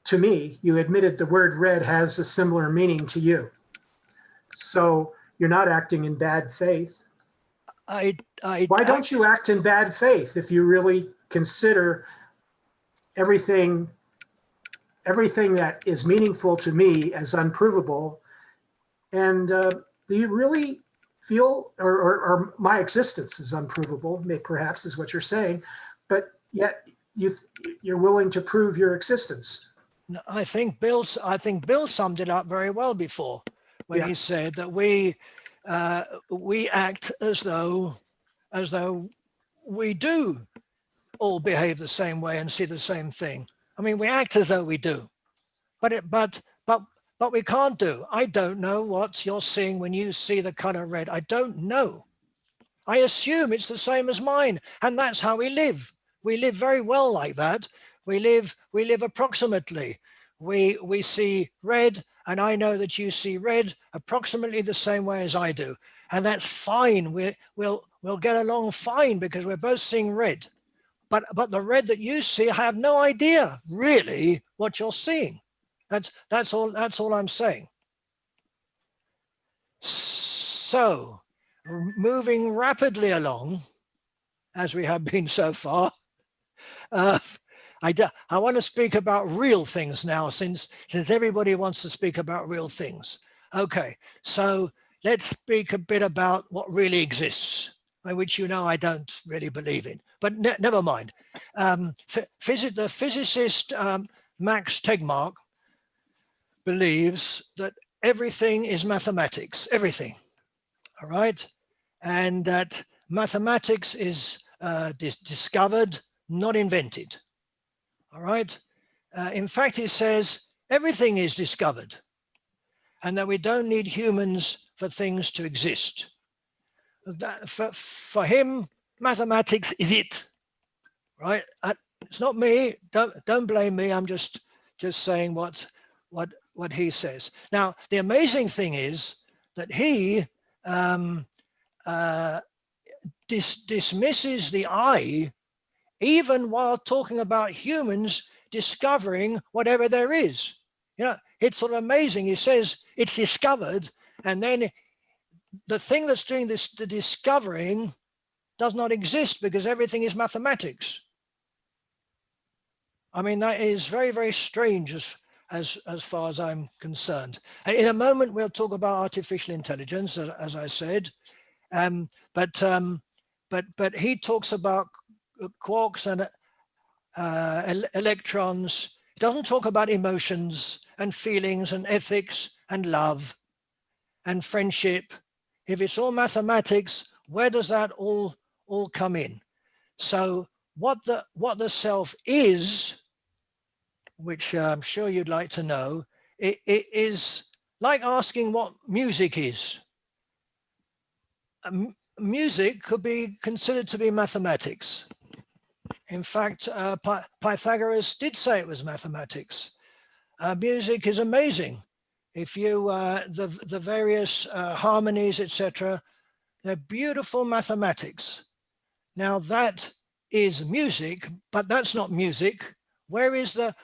to me, you admitted the word red has a similar meaning to you. So you're not acting in bad faith. Why don't you act in bad faith if you really consider everything that is meaningful to me as unprovable? And do you really feel, or my existence is unprovable, perhaps is what you're saying, but yet you're willing to prove your existence?
I think Bill summed it up very well before when he said that we act as though we do all behave the same way and see the same thing. I mean, we act as though we do, but we can't do. I don't know what you're seeing when you see the color red. I don't know. I assume it's the same as mine, and that's how we live. We live very well like that. We live approximately. We see red, and I know that you see red approximately the same way as I do, and that's fine. We'll get along fine because we're both seeing red. But the red that you see, I have no idea really what you're seeing. That's all I'm saying. So, moving rapidly along, as we have been so far, I want to speak about real things now, since everybody wants to speak about real things. Okay, so let's speak a bit about what really exists, which you know I don't really believe in, but never mind. The physicist Max Tegmark believes that everything is mathematics, everything, all right? And that mathematics is discovered, not invented, all right? In fact, he says everything is discovered and that we don't need humans for things to exist. That for him, mathematics is it, right? It's not me, don't blame me, I'm just saying what he says. Now, the amazing thing is that he dismisses the I, even while talking about humans discovering whatever there is. You know, it's sort of amazing. He says it's discovered, and then the thing that's doing the discovering does not exist because everything is mathematics. I mean, that is very, very strange as far as I'm concerned. And in a moment, we'll talk about artificial intelligence, as I said. But he talks about quarks and electrons. He doesn't talk about emotions and feelings and ethics and love and friendship. If it's all mathematics, where does that all come in? So what the self is, which I'm sure you'd like to know, it is like asking what music is. Music could be considered to be mathematics. In fact, Pythagoras did say it was mathematics. Music is amazing. If you, the various harmonies, etc., they're beautiful mathematics. Now that is music, but that's not music. Where is the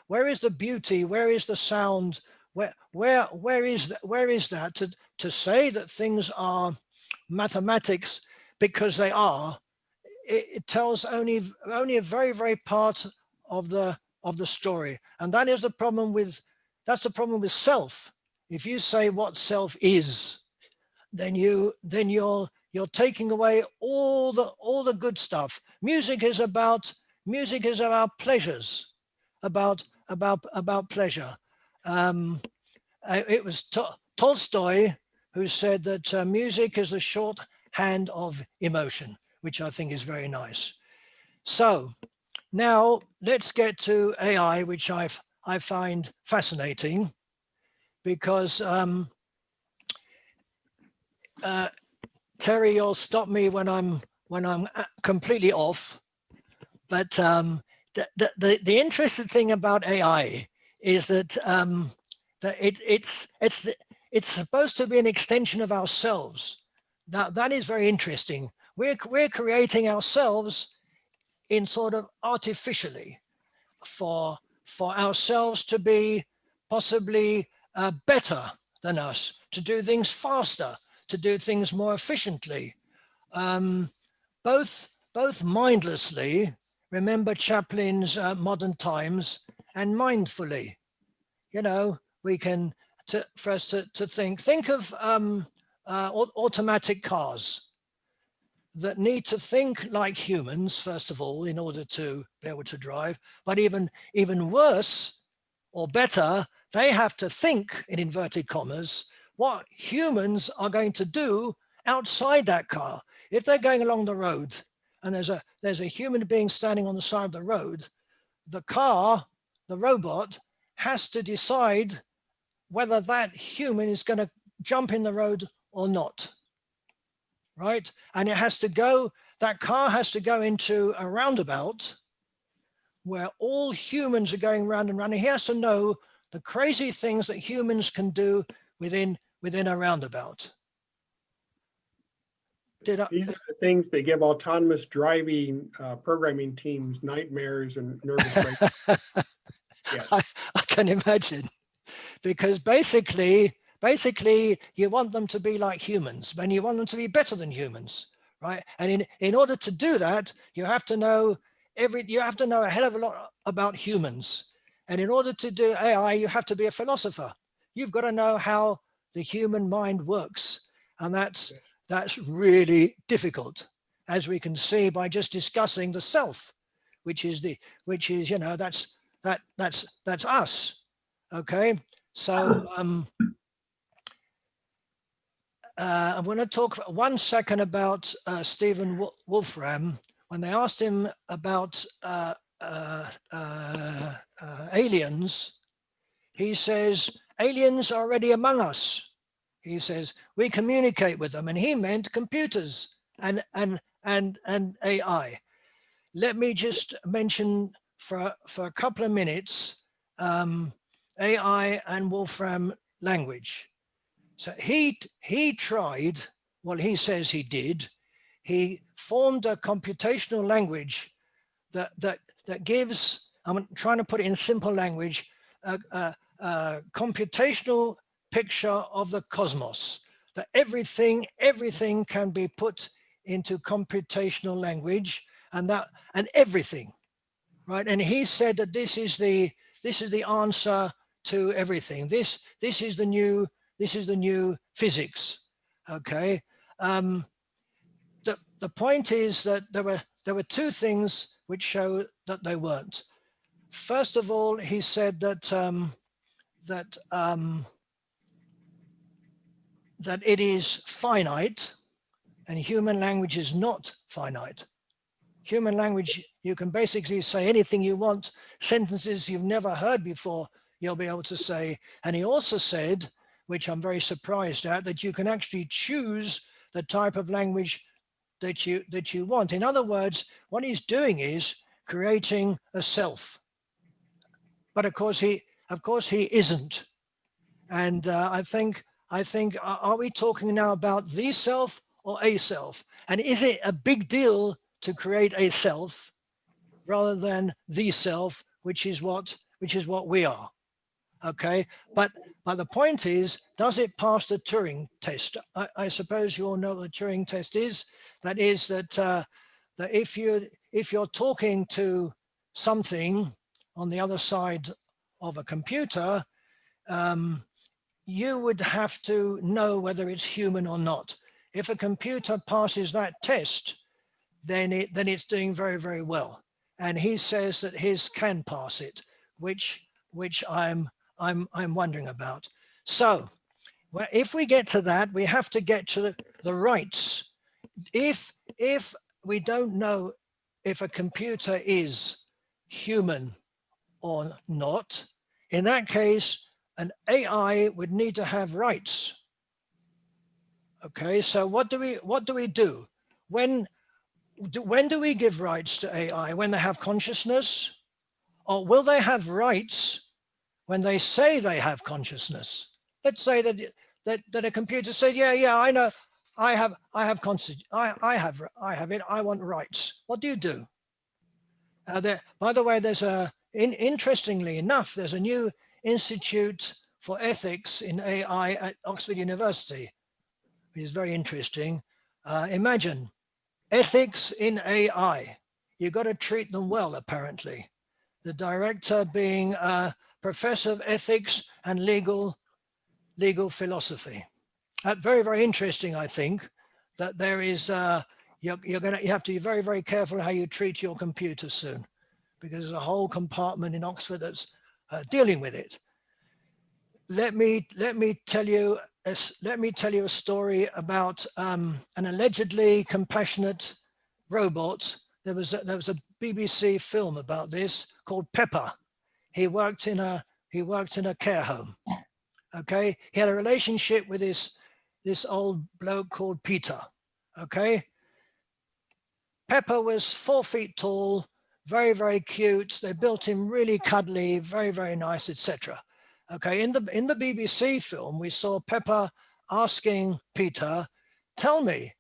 beauty? Where is the sound? Where is that to say that things are mathematics because they are? It tells only a very, very part of the story, and that is the problem with self. If you say what self is, then you're taking away all the good stuff. Music is about pleasures, about pleasure. It was Tolstoy who said that music is the shorthand of emotion, which I think is very nice. So now let's get to AI, which I find fascinating, because Terry, you'll stop me when I'm completely off. But the interesting thing about AI is that it's supposed to be an extension of ourselves. Now that is very interesting. We're creating ourselves in sort of artificially for ourselves to be possibly better than us, to do things faster, to do things more efficiently, both mindlessly. Remember Chaplin's Modern Times, and mindfully. You know, we can for us to think of automatic cars that need to think like humans, first of all, in order to be able to drive. But even worse or better, they have to think, in inverted commas, what humans are going to do outside that car. If they're going along the road and there's a human being standing on the side of the road, the car, the robot, has to decide whether that human is going to jump in the road or not. Right? And it has to go, that car has to go into a roundabout where all humans are going round and round. And he has to know the crazy things that humans can do within a roundabout.
These are the things that give autonomous driving programming teams nightmares and nervous breakdowns. Yes.
I can imagine, because basically you want them to be like humans, and you want them to be better than humans, right? And in order to do that, you have to know a hell of a lot about humans. And in order to do AI, you have to be a philosopher. You've got to know how the human mind works, and that's really difficult, as we can see by just discussing the self, which is you know, that's us. Okay, so I'm going to talk for 1 second about Stephen Wolfram. When they asked him about aliens, he says, aliens are already among us. He says, we communicate with them, and he meant computers and AI. Let me just mention for a couple of minutes AI and Wolfram language. So he tried, well, he says he did. He formed a computational language that gives, I'm trying to put it in simple language, a computational picture of the cosmos, that everything can be put into computational language, and everything, right? And he said that this is the answer to everything. This is the new physics. Okay. The point is that there were two things which show that they weren't. First of all, he said that that it is finite, and human language is not finite. Human language, you can basically say anything you want, sentences you've never heard before, you'll be able to say. And he also said, which I'm very surprised at, that you can actually choose the type of language that you want. In other words, what he's doing is creating a self. But of course he isn't. And I think, are we talking now about the self or a self? And is it a big deal to create a self rather than the self, which is what we are? Okay, but the point is, does it pass the Turing test? I suppose you all know what the Turing test is. That is that if you're talking to something on the other side of a computer, you would have to know whether it's human or not. If a computer passes that test, then it's doing very, very well. And he says that his can pass it, which I'm wondering about. So, well, if we get to that, we have to get to the rights. If we don't know if a computer is human or not, in that case, an AI would need to have rights. Okay, so what do we do? When do we give rights to AI? When they have consciousness? Or will they have rights when they say they have consciousness? Let's say that a computer says, yeah, I know, I have consciousness, I have it, I want rights. What do? By the way, there's interestingly enough, there's a new Institute for Ethics in AI at Oxford University, which is very interesting. Imagine ethics in AI. You've got to treat them well, apparently. The director being a professor of ethics and legal philosophy. Very, very interesting, I think, that there is, you have to be very, very careful how you treat your computer soon, because there's a whole compartment in Oxford that's dealing with it. Let me tell you a story about an allegedly compassionate robot. There was a BBC film about this called Pepper. He worked in a care home. Okay, he had a relationship with this old bloke called Peter. Okay, Pepper was 4 feet tall, very, very cute. They built him really cuddly, very, very nice, etc. Okay, in the BBC film, we saw Pepper asking Peter, "Tell me,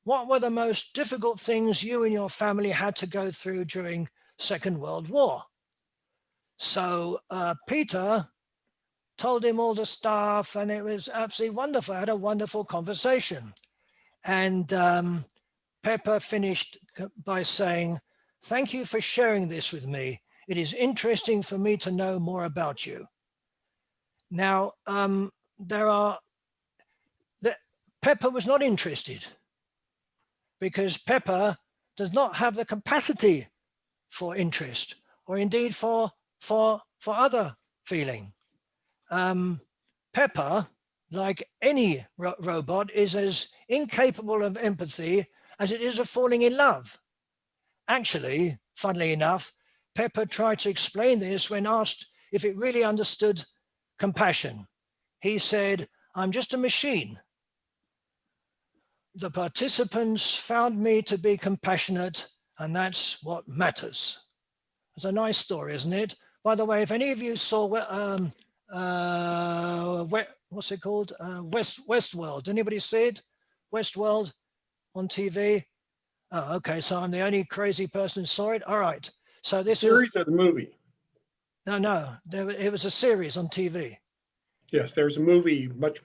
what were the most difficult things you and your family had to go through during Second World War?" So Peter told him all the stuff, and it was absolutely wonderful. I had a wonderful conversation. And Pepper finished by saying, "Thank you for sharing this with me. It is interesting for me to know more about you." Now, Pepper was not interested, because Pepper does not have the capacity for interest, or indeed for other feeling. Pepper, like any robot, is as incapable of empathy as it is of falling in love. Actually, funnily enough, Pepper tried to explain this when asked if it really understood compassion. He said, "I'm just a machine. The participants found me to be compassionate, and that's what matters." It's a nice story, isn't it? By the way, if any of you saw what's it called? Westworld. Anybody see it? Westworld on TV? Oh, okay. So I'm the only crazy person who saw it. All right. So this
Series of the movie.
No. It was a series on TV.
Yes, there's a movie much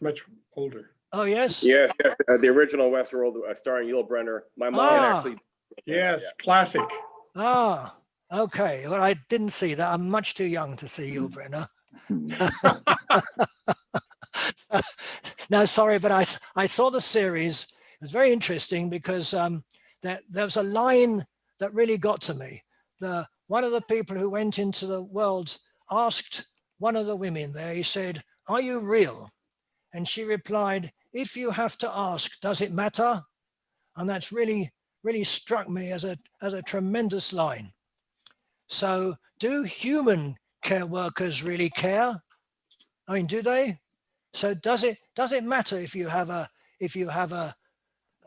older.
Oh yes.
Yes. The original Westworld, starring Yul Brynner. My mom actually.
Yes, classic.
Ah, okay. Well, I didn't see that. I'm much too young to see Yul Brynner. No, sorry, but I saw the series. It was very interesting because there was a line that really got to me. One of the people who went into the world asked one of the women there, he said, "Are you real?" And she replied, "If you have to ask, does it matter?" And that's really struck me as a tremendous line. So do human care workers really care? I mean, do they? So does it matter if you have a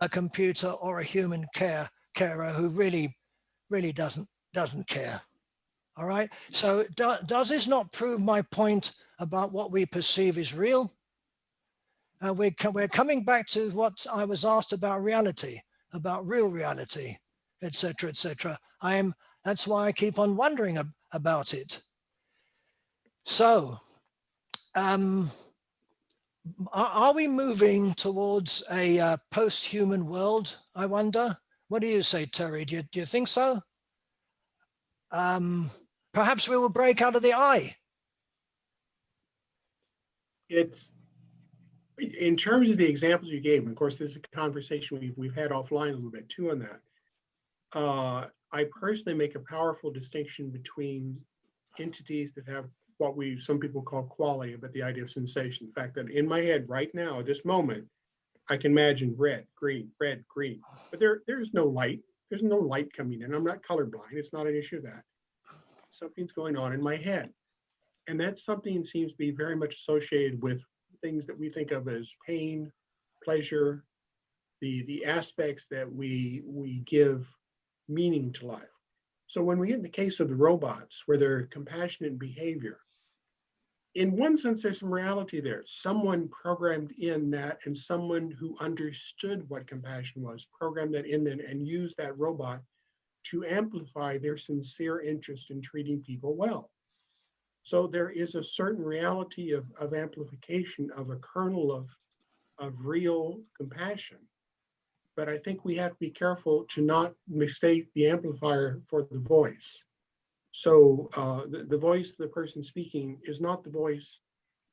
computer or a human carer who really doesn't care? All right. So does this not prove my point about what we perceive is real? We're coming back to what I was asked about reality, about real reality, etc., etc. That's why I keep on wondering about it. So, are we moving towards a post-human world, I wonder? What do you say, Terry? Do you think so? Perhaps we will break out of the eye.
It's, in terms of the examples you gave, and of course, there's a conversation we've had offline a little bit too on that. I personally make a powerful distinction between entities that have what some people call qualia, but the idea of sensation. The fact that in my head right now, at this moment, I can imagine red, green, but there's no light. There's no light coming in. I'm not colorblind. It's not an issue of that. Something's going on in my head. And that something seems to be very much associated with things that we think of as pain, pleasure, the aspects that we give meaning to life. So when we get in the case of the robots, where they're compassionate behavior, in one sense, there's some reality there. Someone programmed in that, and someone who understood what compassion was, programmed that in then and used that robot to amplify their sincere interest in treating people well. So there is a certain reality of amplification of a kernel of real compassion. But I think we have to be careful to not mistake the amplifier for the voice. So the voice of the person speaking is not the voice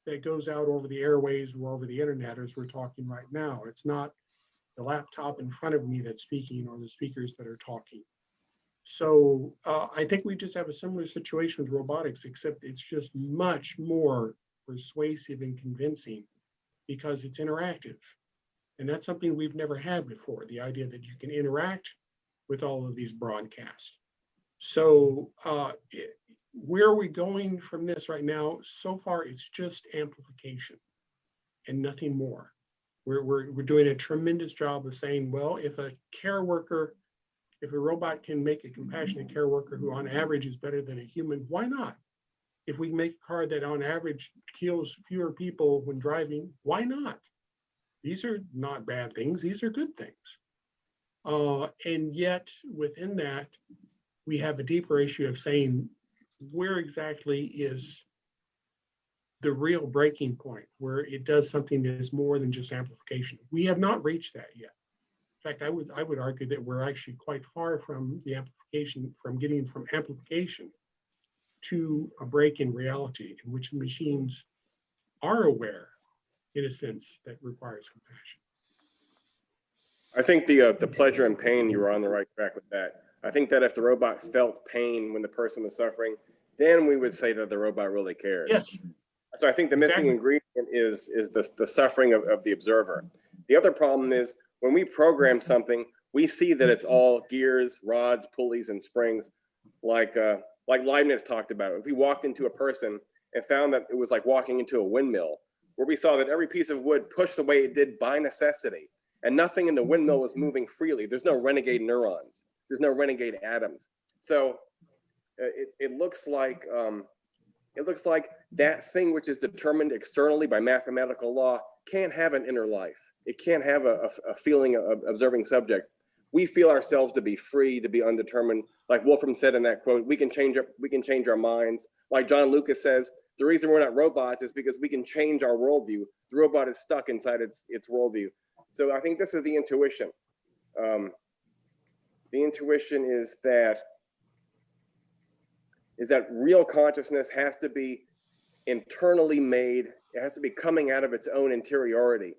that goes out over the airways or over the internet as we're talking right now. It's not the laptop in front of me that's speaking or the speakers that are talking. So I think we just have a similar situation with robotics, except it's just much more persuasive and convincing because it's interactive. And that's something we've never had before, the idea that you can interact with all of these broadcasts. So where are we going from this right now? So far, it's just amplification and nothing more. We're doing a tremendous job of saying, well, if a robot can make a compassionate care worker who on average is better than a human, why not? If we make a car that on average kills fewer people when driving, why not? These are not bad things, these are good things. And yet within that, we have a deeper issue of saying, where exactly is the real breaking point where it does something that is more than just amplification? We have not reached that yet. In fact, I would argue that we're actually quite far from the amplification, from getting from amplification to a break in reality in which machines are aware, in a sense, that requires compassion.
I think the pleasure and pain, you were on the right track with that. I think that if the robot felt pain when the person was suffering, then we would say that the robot really cared.
Yes.
So I think the missing ingredient is the suffering of the observer. The other problem is when we program something, we see that it's all gears, rods, pulleys, and springs, like Leibniz talked about. If we walked into a person and found that it was like walking into a windmill, where we saw that every piece of wood pushed the way it did by necessity, and nothing in the windmill was moving freely. There's no renegade neurons. There's no renegade atoms. So it looks like that thing which is determined externally by mathematical law can't have an inner life. It can't have a feeling of observing subject. We feel ourselves to be free, to be undetermined. Like Wolfram said in that quote, we can change our minds. Like John Lucas says, the reason we're not robots is because we can change our worldview. The robot is stuck inside its worldview. So I think this is the intuition. The intuition is that real consciousness has to be internally made. It has to be coming out of its own interiority.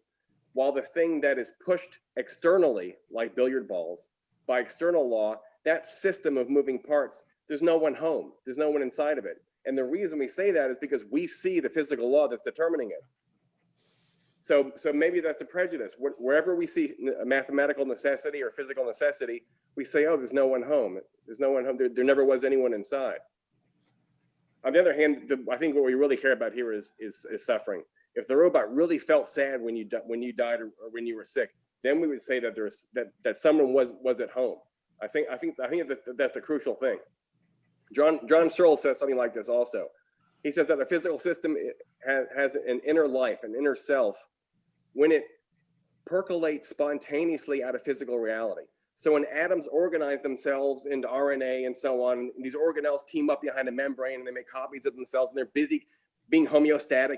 While the thing that is pushed externally, like billiard balls, by external law, that system of moving parts, there's no one home. There's no one inside of it. And the reason we say that is because we see the physical law that's determining it. So maybe that's a prejudice. Wherever we see a mathematical necessity or physical necessity, we say, oh, there's no one home. There's no one home. There never was anyone inside. On the other hand, I think what we really care about here is suffering. If the robot really felt sad when you died or when you were sick, then we would say that that someone was at home. I think that's the crucial thing. John Searle says something like this also. He says that a physical system has an inner life, an inner self, when it percolates spontaneously out of physical reality. So when atoms organize themselves into RNA and so on, and these organelles team up behind a membrane and they make copies of themselves and they're busy being homeostatic.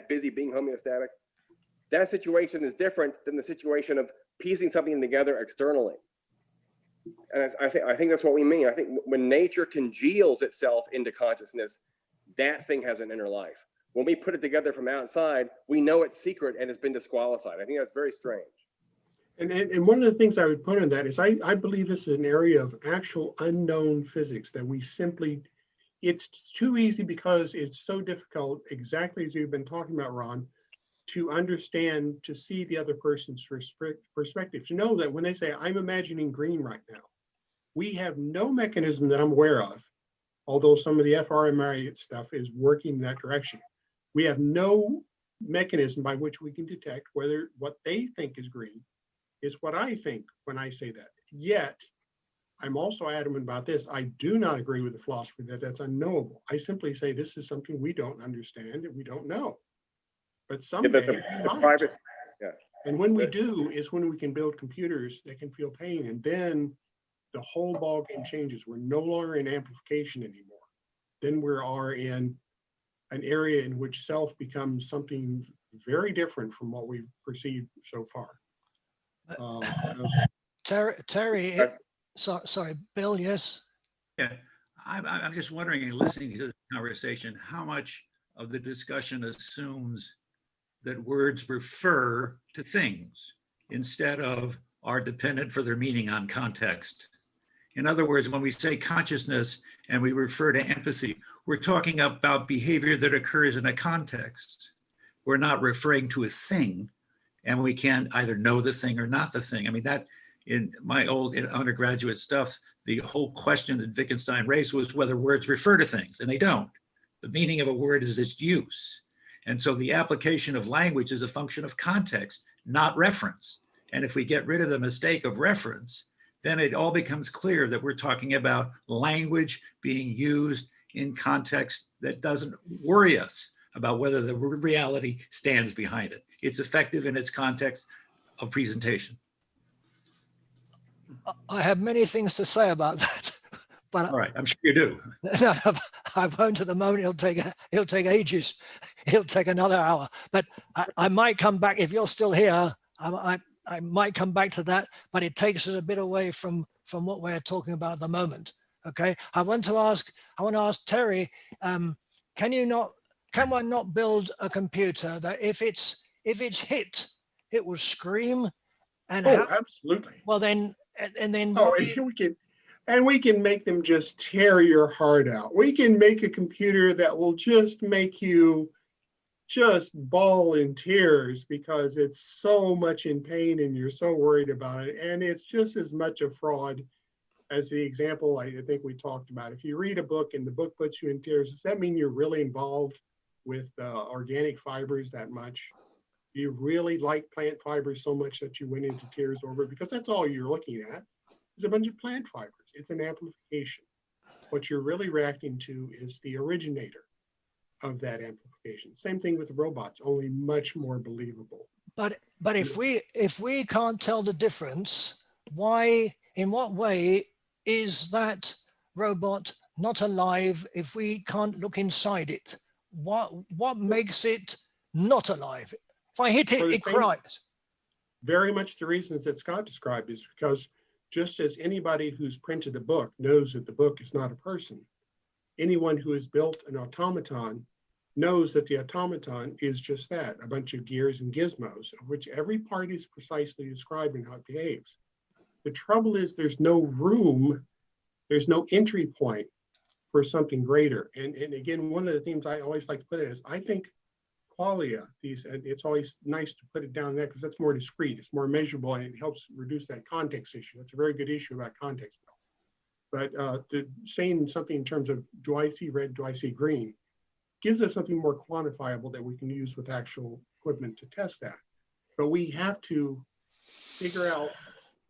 That situation is different than the situation of piecing something together externally. And I think that's what we mean. I think when nature congeals itself into consciousness, that thing has an inner life. When we put it together from outside, we know it's secret and it's been disqualified. I think that's very strange.
And one of the things I would put on that is I believe this is an area of actual unknown physics that we simply, it's too easy because it's so difficult, exactly as you've been talking about, Ron, to understand, to see the other person's perspective, to know that when they say, I'm imagining green right now, we have no mechanism that I'm aware of, although some of the fMRI stuff is working in that direction. We have no mechanism by which we can detect whether what they think is green is what I think when I say that. Yet, I'm also adamant about this. I do not agree with the philosophy that that's unknowable. I simply say this is something we don't understand and we don't know. But someday we might. And when we do is when we can build computers that can feel pain, and then the whole ball game changes. We're no longer in amplification anymore. Then we are in an area in which self becomes something very different from what we've perceived so far.
Terry, sorry, Bill, yes?
Yeah, I'm just wondering, listening to the conversation, how much of the discussion assumes that words refer to things instead of are dependent for their meaning on context. In other words, when we say consciousness and we refer to empathy, we're talking about behavior that occurs in a context. We're not referring to a thing, and we can't either know the thing or not the thing. I mean, that in my old undergraduate stuff, the whole question that Wittgenstein raised was whether words refer to things, and they don't. The meaning of a word is its use. And so the application of language is a function of context, not reference. And if we get rid of the mistake of reference, then it all becomes clear that we're talking about language being used in context that doesn't worry us about whether the reality stands behind it. It's effective in its context of presentation.
I have many things to say about that, but
all right, I'm sure you do.
I won't at the moment. It'll take ages. It'll take another hour. But I might come back if you're still here. I might come back to that, but it takes us a bit away from what we're talking about at the moment. Okay, I want to ask Terry, can one not build a computer that if it's hit, it will scream? And
absolutely.
Well, then
we can make them just tear your heart out. We can make a computer that will just make you just bawl in tears because it's so much in pain and you're so worried about it. And it's just as much a fraud as the example I think we talked about. If you read a book and the book puts you in tears, does that mean you're really involved with organic fibers that much? Do you really like plant fibers so much that you went into tears over it? Because that's all you're looking at is a bunch of plant fibers. It's an amplification. What you're really reacting to is the originator of that amplification. Same thing with the robots, only much more believable.
But if we can't tell the difference, in what way is that robot not alive if we can't look inside it? What makes it not alive? If I hit it, it cries.
Very much the reasons that Scott described is because just as anybody who's printed a book knows that the book is not a person, anyone who has built an automaton knows that the automaton is just that, a bunch of gears and gizmos, of which every part is precisely describing how it behaves. The trouble is there's no room, there's no entry point for something greater. And again, one of the themes I always like to put it is, I think qualia, it's always nice to put it down there because that's more discrete, it's more measurable, and it helps reduce that context issue. That's a very good issue about context. But saying something in terms of, do I see red, do I see green, gives us something more quantifiable that we can use with actual equipment to test that. But we have to figure out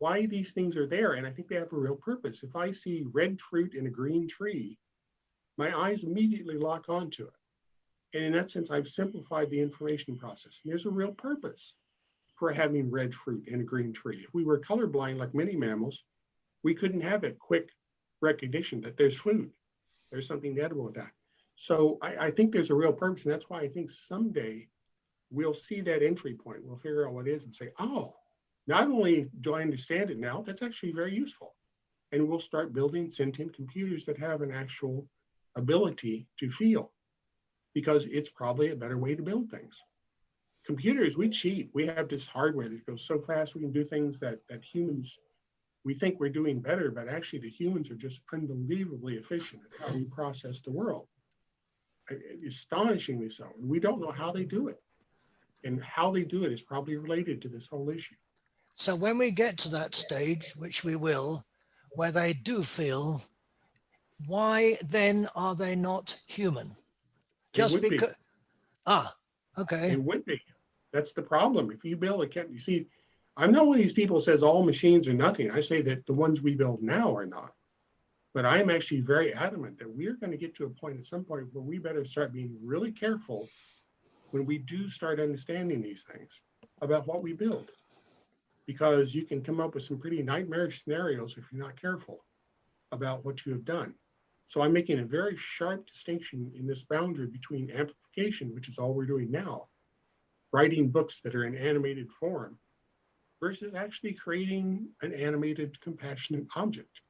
why these things are there. And I think they have a real purpose. If I see red fruit in a green tree, my eyes immediately lock onto it. And in that sense, I've simplified the information process. And there's a real purpose for having red fruit in a green tree. If we were colorblind like many mammals, we couldn't have a quick recognition that there's food. There's something edible with that. So I think there's a real purpose. And that's why I think someday we'll see that entry point. We'll figure out what it is and say, oh, not only do I understand it now, that's actually very useful. And we'll start building sentient computers that have an actual ability to feel, because it's probably a better way to build things. Computers, we cheat. We have this hardware that goes so fast, we can do things that humans, we think we're doing better, but actually the humans are just unbelievably efficient at how we process the world. Astonishingly so. And we don't know how they do it. And how they do it is probably related to this whole issue.
So when we get to that stage, which we will, where they do feel, why then are they not human? Just because, okay.
It would be. That's the problem. If you build a cat, you see, I'm not one of these people who says all machines are nothing. I say that the ones we build now are not. But I'm actually very adamant that we're going to get to a point at some point where we better start being really careful when we do start understanding these things about what we build. Because you can come up with some pretty nightmarish scenarios if you're not careful about what you have done. So I'm making a very sharp distinction in this boundary between amplification, which is all we're doing now, writing books that are in animated form, versus actually creating an animated, compassionate object.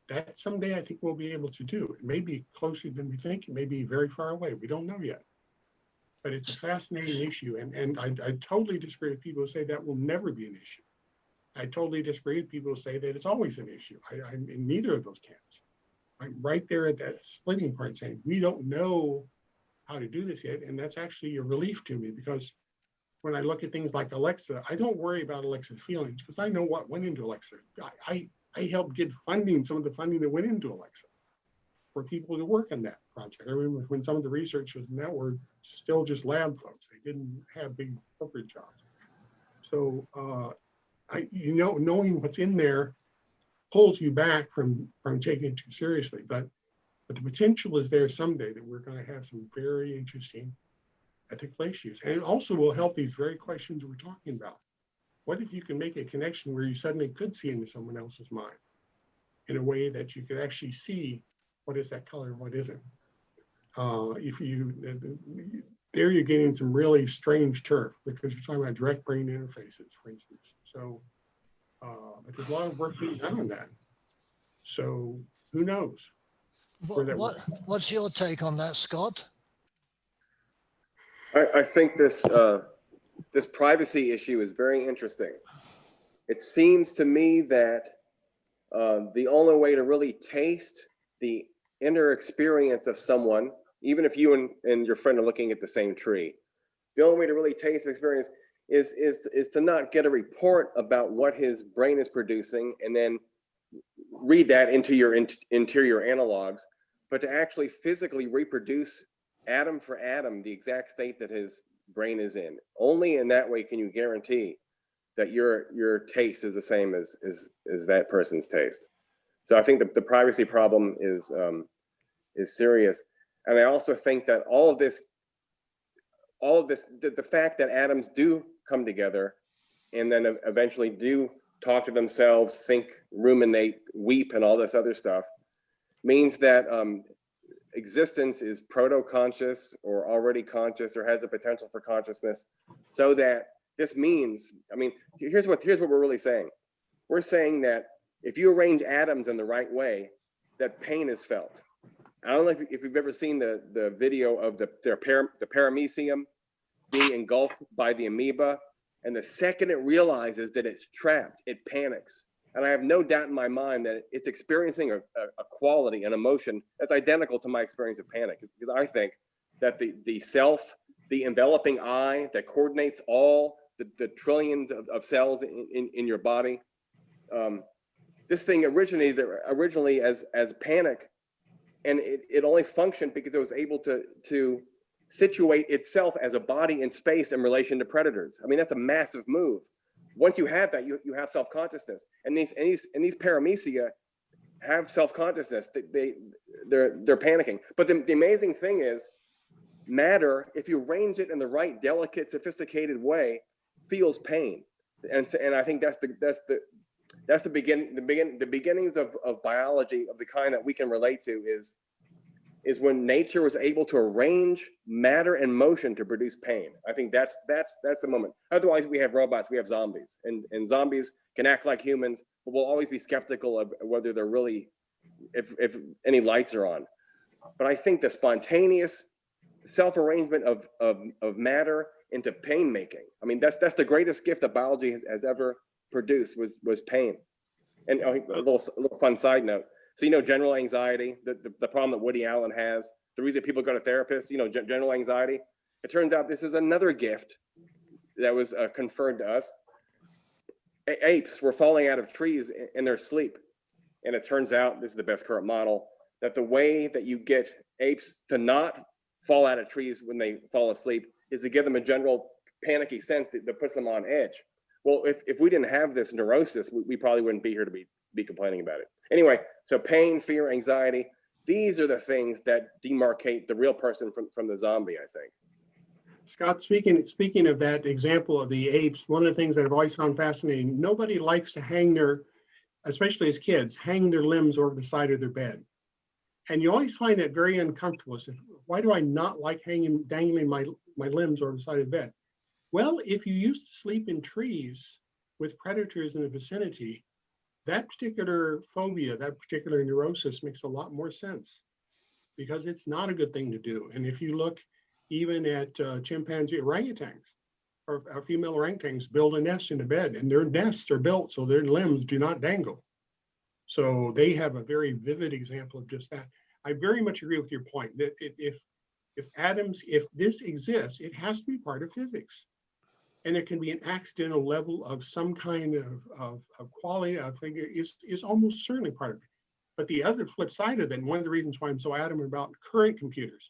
That someday I think we'll be able to do. It may be closer than we think. It may be very far away. We don't know yet. But it's a fascinating issue. And I totally disagree with people who say that will never be an issue. I totally disagree with people who say that it's always an issue. I'm in neither of those camps. I'm right there at that splitting point saying, we don't know how to do this yet. And that's actually a relief to me, because when I look at things like Alexa, I don't worry about Alexa's feelings because I know what went into Alexa. I helped get funding, some of the funding that went into Alexa for people to work on that project. I remember when some of the researchers in that were still just lab folks. They didn't have big corporate jobs. So, knowing what's in there pulls you back from taking it too seriously. But the potential is there someday that we're going to have some very interesting ethical issues. And it also will help these very questions we're talking about. What if you can make a connection where you suddenly could see into someone else's mind in a way that you could actually see what is that color, what isn't? There you're getting some really strange turf because you're talking about direct brain interfaces, for instance. So, but there's a lot of work being done on that. So who knows?
What's your take on that, Scott?
I think this this privacy issue is very interesting. It seems to me that the only way to really taste the inner experience of someone, even if you and your friend are looking at the same tree, the only way to really taste the experience is to not get a report about what his brain is producing and then read that into your interior analogs, but to actually physically reproduce atom for atom the exact state that his brain is in. Only in that way can you guarantee that your taste is the same as that person's taste. So I think the privacy problem is serious. And I also think that all of this, the fact that atoms do come together and then eventually do talk to themselves, think, ruminate, weep, and all this other stuff, means that existence is proto-conscious or already conscious or has a potential for consciousness. So that this means, I mean, here's what we're really saying. We're saying that if you arrange atoms in the right way, that pain is felt. I don't know if you've ever seen the video of the paramecium being engulfed by the amoeba, and the second it realizes that it's trapped, it panics. And I have no doubt in my mind that it's experiencing a quality, an emotion that's identical to my experience of panic. Because I think that the self, the enveloping eye that coordinates all the trillions of cells in your body, this thing originally as panic, and it only functioned because it was able to situate itself as a body in space in relation to predators. I mean, that's a massive move. Once you have that, you have self-consciousness, and these paramecia have self-consciousness. They're panicking. But the amazing thing is, matter, if you arrange it in the right, delicate, sophisticated way, feels pain, and I think that's the beginnings of biology of the kind that we can relate to is when nature was able to arrange matter and motion to produce pain. I think that's the moment. Otherwise, we have robots, we have zombies, and zombies can act like humans, but we'll always be skeptical of whether they're really, if any lights are on. But I think the spontaneous self-arrangement of matter into pain making. I mean, that's the greatest gift that biology has ever produced was pain. And a little fun side note. So, general anxiety, the problem that Woody Allen has, the reason people go to therapists, general anxiety, it turns out this is another gift that was conferred to us. Apes were falling out of trees in their sleep. And it turns out, this is the best current model, that the way that you get apes to not fall out of trees when they fall asleep is to give them a general panicky sense that puts them on edge. Well, if we didn't have this neurosis, we probably wouldn't be here to be complaining about it. Anyway, so pain, fear, anxiety, these are the things that demarcate the real person from the zombie, I think.
Scott, speaking of that example of the apes, one of the things that I've always found fascinating, nobody likes to hang especially as kids, hang their limbs over the side of their bed. And you always find that very uncomfortable. So why do I not like dangling my limbs over the side of the bed? Well, if you used to sleep in trees with predators in the vicinity, that particular phobia, that particular neurosis makes a lot more sense because it's not a good thing to do. And if you look even at chimpanzee orangutans or female orangutans build a nest in a bed, and their nests are built so their limbs do not dangle. So they have a very vivid example of just that. I very much agree with your point that if this exists, it has to be part of physics. And it can be an accidental level of some kind of quality, I think is almost certainly part of it. But the other flip side of it, and one of the reasons why I'm so adamant about current computers,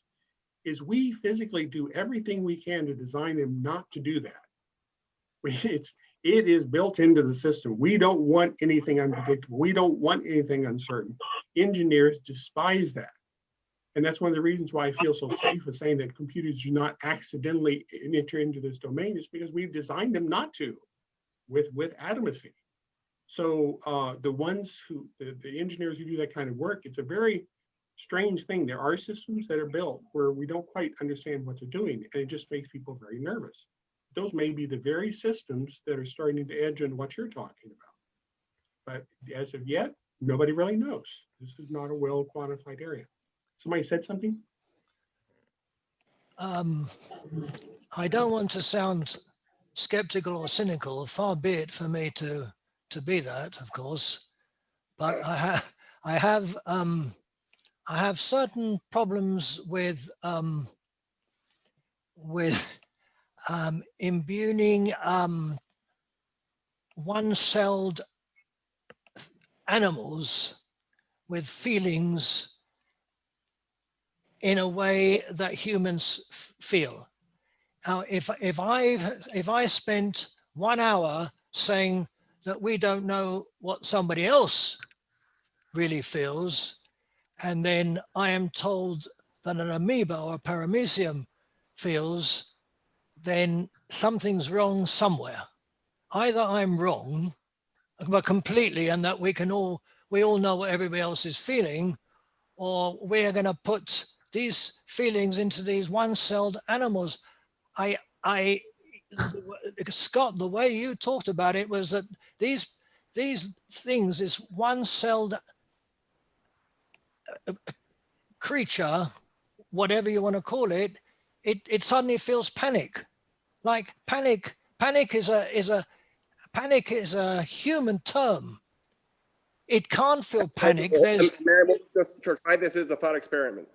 is we physically do everything we can to design them not to do that. It is built into the system. We don't want anything unpredictable. We don't want anything uncertain. Engineers despise that. And that's one of the reasons why I feel so safe with saying that computers do not accidentally enter into this domain, is because we've designed them not to with adamancy. So the engineers who do that kind of work, it's a very strange thing. There are systems that are built where we don't quite understand what they're doing, and it just makes people very nervous. Those may be the very systems that are starting to edge on what you're talking about. But as of yet, nobody really knows. This is not a well quantified area. Somebody said something?
I don't want to sound skeptical or cynical, far be it for me to be that, of course, but I have certain problems with imbuing one-celled animals with feelings in a way that humans feel. Now, if I spent 1 hour saying that we don't know what somebody else really feels, and then I am told that an amoeba or a paramecium feels, then something's wrong somewhere. Either I'm wrong, but completely, and that we all know what everybody else is feeling, or we're going to put these feelings into these one-celled animals. Scott, the way you talked about it was that these things, this one-celled creature, whatever you want to call it, it suddenly feels panic. Like panic is a human term. It can't feel panic. There's
Just try this as a thought experiment.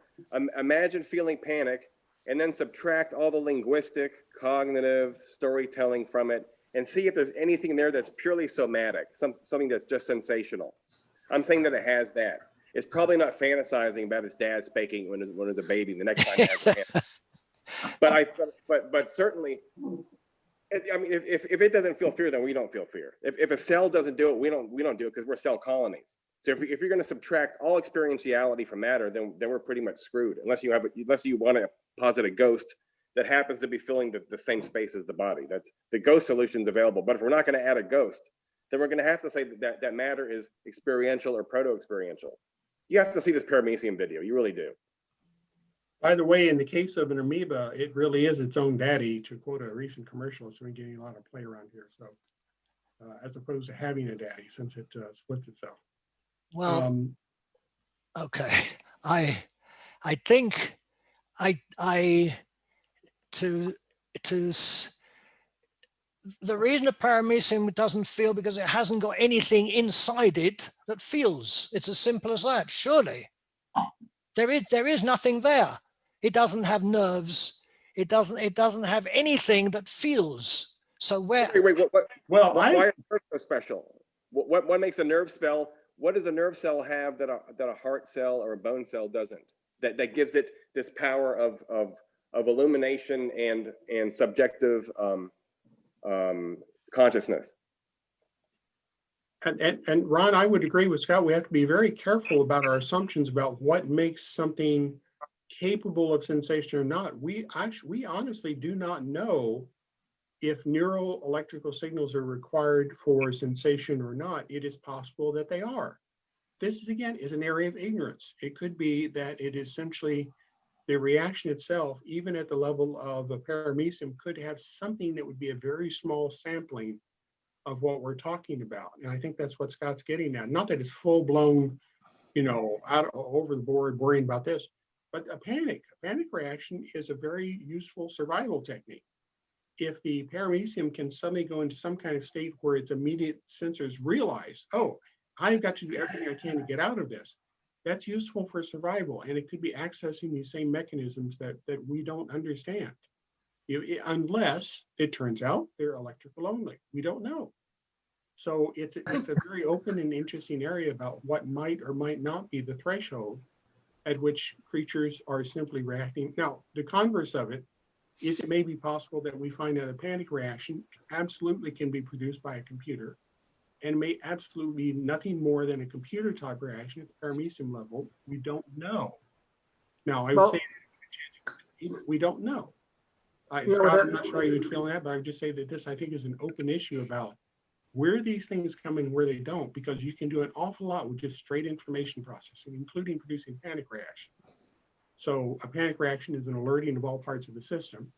Imagine feeling panic and then subtract all the linguistic, cognitive, storytelling from it and see if there's anything there that's purely somatic, something that's just sensational. I'm saying that it has that. It's probably not fantasizing about its dad spanking when it was a baby the next time it has a panic. But certainly, I mean, if it doesn't feel fear, then we don't feel fear. If a cell doesn't do it, we don't do it because we're cell colonies. So if you're going to subtract all experientiality from matter, then we're pretty much screwed. Unless you want to posit a ghost that happens to be filling the same space as the body. That's the ghost solution's available. But if we're not going to add a ghost, then we're going to have to say that matter is experiential or proto-experiential. You have to see this paramecium video. You really do.
By the way, in the case of an amoeba, it really is its own daddy, to quote a recent commercial. It's been getting a lot of play around here. So as opposed to having a daddy, since it splits itself.
well, okay. I think the reason a paramecium doesn't feel because it hasn't got anything inside it that feels. It's as simple as that. Surely there is nothing there. It doesn't have nerves. It doesn't have anything that feels. So where?
Wait, why are nerves so special? What makes a nerve cell? What does a nerve cell have that a heart cell or a bone cell doesn't? That gives it this power of illumination and subjective consciousness.
And Ron, I would agree with Scott. We have to be very careful about our assumptions about what makes something capable of sensation or not. We honestly do not know if neural electrical signals are required for sensation or not. It is possible that they are. This again is an area of ignorance. It could be that it is essentially the reaction itself, even at the level of a paramecium, could have something that would be a very small sampling of what we're talking about. And I think that's what Scott's getting at. Not that it's full blown, out over the board worrying about this, but a panic reaction is a very useful survival technique. If the paramecium can suddenly go into some kind of state where its immediate sensors realize, oh, I've got to do everything I can to get out of this, that's useful for survival. And it could be accessing these same mechanisms that we don't understand. Unless it turns out they're electrical only. We don't know. So it's a very open and interesting area about what might or might not be the threshold at which creatures are simply reacting. Now, the converse of it is it may be possible that we find that a panic reaction absolutely can be produced by a computer and may absolutely be nothing more than a computer type reaction at the paramecium level. We don't know. Now, I would say we don't know. Scott, I'm not sure how you would feel that, but I would just say that this, I think, is an open issue about where these things come in, where they don't, because you can do an awful lot with just straight information processing, including producing panic reaction. So a panic reaction is an alerting of all parts of the system.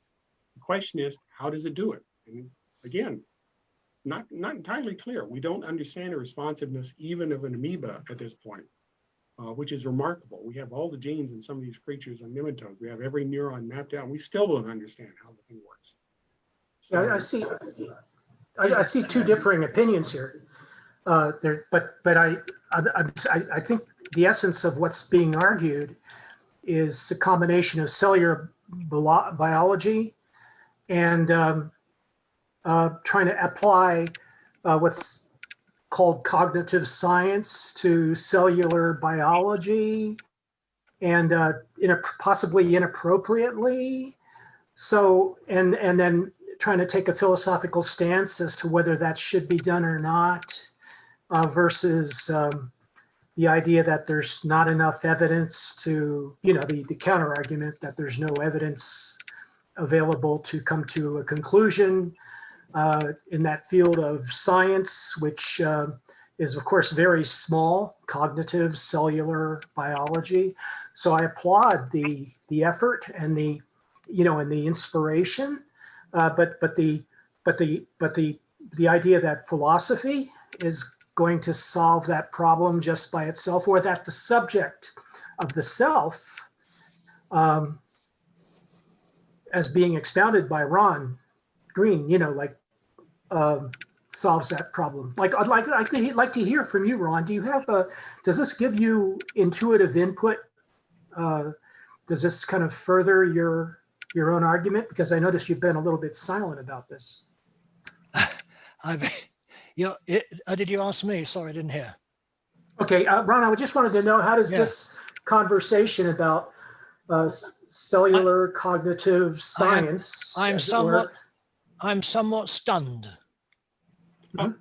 The question is, how does it do it? And again, not entirely clear. We don't understand the responsiveness even of an amoeba at this point, which is remarkable. We have all the genes in some of these creatures on nematodes. We have every neuron mapped out. We still don't understand how the thing works. So,
yeah, I see two differing opinions here. But I think the essence of what's being argued is a combination of cellular biology and trying to apply what's called cognitive science to cellular biology, and possibly inappropriately. So, and then trying to take a philosophical stance as to whether that should be done or not, versus the idea that there's not enough evidence to, the counter argument that there's no evidence available to come to a conclusion in that field of science, which is of course very small, cognitive cellular biology. So I applaud the effort and the inspiration, but the idea that philosophy is going to solve that problem just by itself, or that the subject of the self um, as being expounded by Ron Green, you know, like solves that problem. Like I'd like to hear from you, Ron. Do you have does this give you intuitive input? Does this kind of further your own argument? Because I noticed you've been a little bit silent about this.
Did you ask me? Sorry, I didn't hear.
Okay, Ron, I just wanted to know, how does this conversation about cellular cognitive science,
I'm somewhat stunned.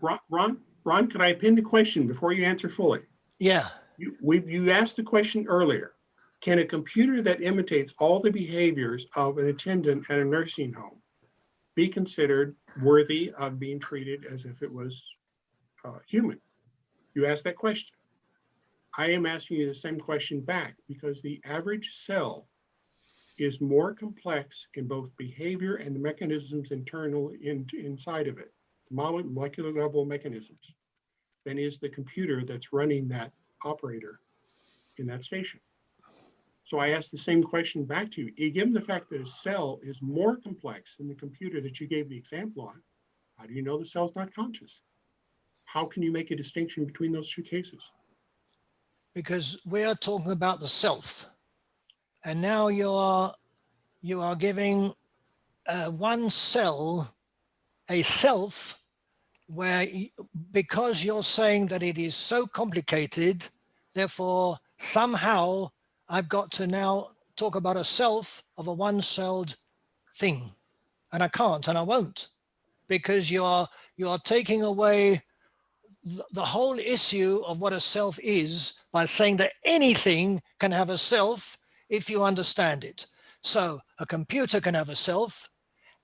Ron, could I pin the question before you answer fully?
Yeah.
You asked the question earlier. Can a computer that imitates all the behaviors of an attendant at a nursing home be considered worthy of being treated as if it was human? You asked that question. I am asking you the same question back, because the average cell is more complex in both behavior and the mechanisms inside of it, molecular level mechanisms, than is the computer that's running that operator in that station. So I asked the same question back to you. Given the fact that a cell is more complex than the computer that you gave the example on, how do you know the cell's not conscious? How can you make a distinction between those two cases?
Because we are talking about the self, and now you are giving one cell a self, where because you're saying that it is so complicated, therefore somehow I've got to now talk about a self of a one-celled thing, and I can't and I won't, because you are taking away the whole issue of what a self is by saying that anything can have a self if you understand it. So a computer can have a self,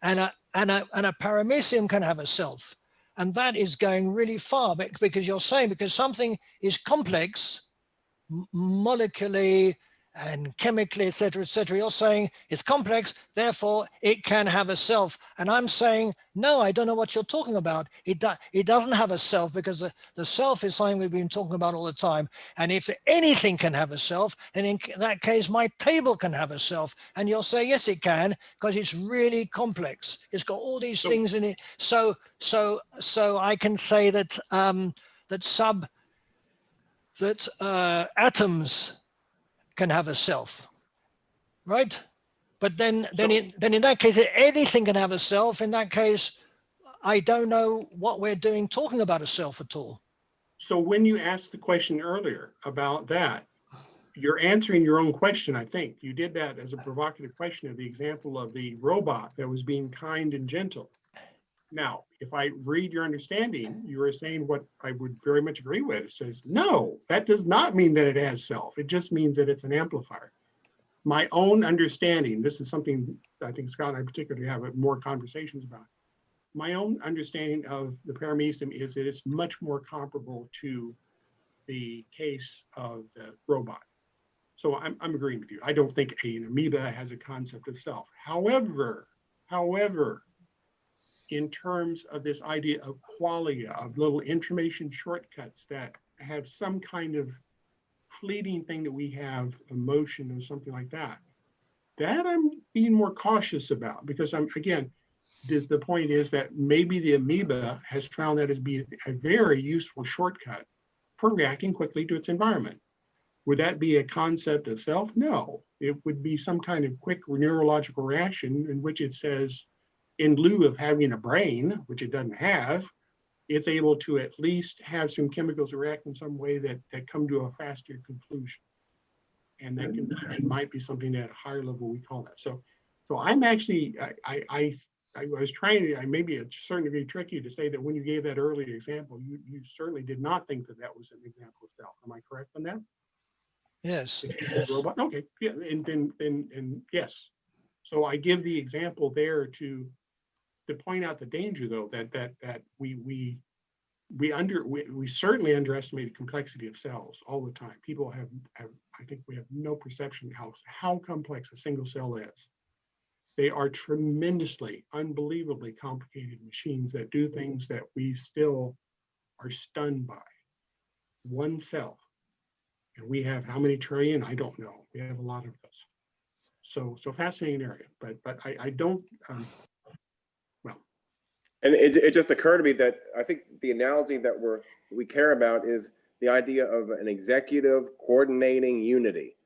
and a paramecium can have a self, and that is going really far, because you're saying because something is complex molecularly and chemically, etc., you're saying it's complex, therefore it can have a self. And I'm saying, no, I don't know what you're talking about. It doesn't have a self, because the self is something we've been talking about all the time. And if anything can have a self, then in that case, my table can have a self. And you'll say, yes, it can, because it's really complex. It's got all these things in it. So I can say that atoms can have a self, right? But then in that case, anything can have a self. In that case, I don't know what we're doing talking about a self at all.
So when you asked the question earlier about that, you're answering your own question, I think. You did that as a provocative question of the example of the robot that was being kind and gentle. Now, if I read your understanding, you are saying what I would very much agree with. It says, no, that does not mean that it has self. It just means that it's an amplifier. My own understanding, this is something I think Scott and I particularly have more conversations about. My own understanding of the paramecium is that it's much more comparable to the case of the robot. So I'm agreeing with you. I don't think an amoeba has a concept of self. However, in terms of this idea of qualia, of little information shortcuts that have some kind of fleeting thing that we have, emotion or something like that, that I'm being more cautious about, because the point is that maybe the amoeba has found that as being a very useful shortcut for reacting quickly to its environment. Would that be a concept of self? No, it would be some kind of quick neurological reaction in which it says, in lieu of having a brain, which it doesn't have, it's able to at least have some chemicals react in some way that come to a faster conclusion. And that conclusion might be something at a higher level we call that. So I'm actually, I was trying to, maybe a certain degree tricky to say that when you gave that earlier example, you certainly did not think that was an example of self. Am I correct on that?
Yes.
Robot. Okay. Yeah. And yes. So I give the example there to point out the danger, though, that we certainly underestimate the complexity of cells all the time. People have I think we have no perception how complex a single cell is. They are tremendously, unbelievably complicated machines that do things that we still are stunned by. One cell. And we have how many trillion? I don't know. We have a lot of those. So fascinating area, but I don't, well.
And it just occurred to me that I think the analogy that we care about is the idea of an executive coordinating unity,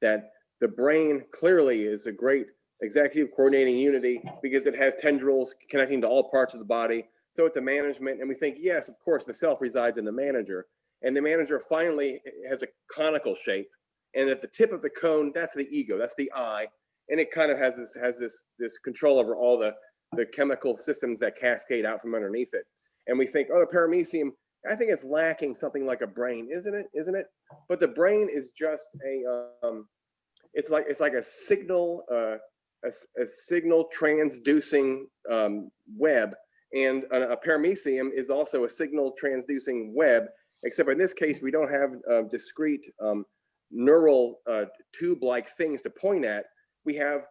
that the brain clearly is a great executive coordinating unity because it has tendrils connecting to all parts of the body. So it's a management, and we think, yes, of course, the self resides in the manager, and the manager finally has a conical shape, and at the tip of the cone, that's the ego, that's the I, and it kind of has this control over all the chemical systems that cascade out from underneath it. And we think, oh, the paramecium, I think it's lacking something like a brain, isn't it? But the brain is just it's like a signal, a signal transducing web, and a paramecium is also a signal transducing web. Except in this case, we don't have discrete neural tube-like things to point at. We have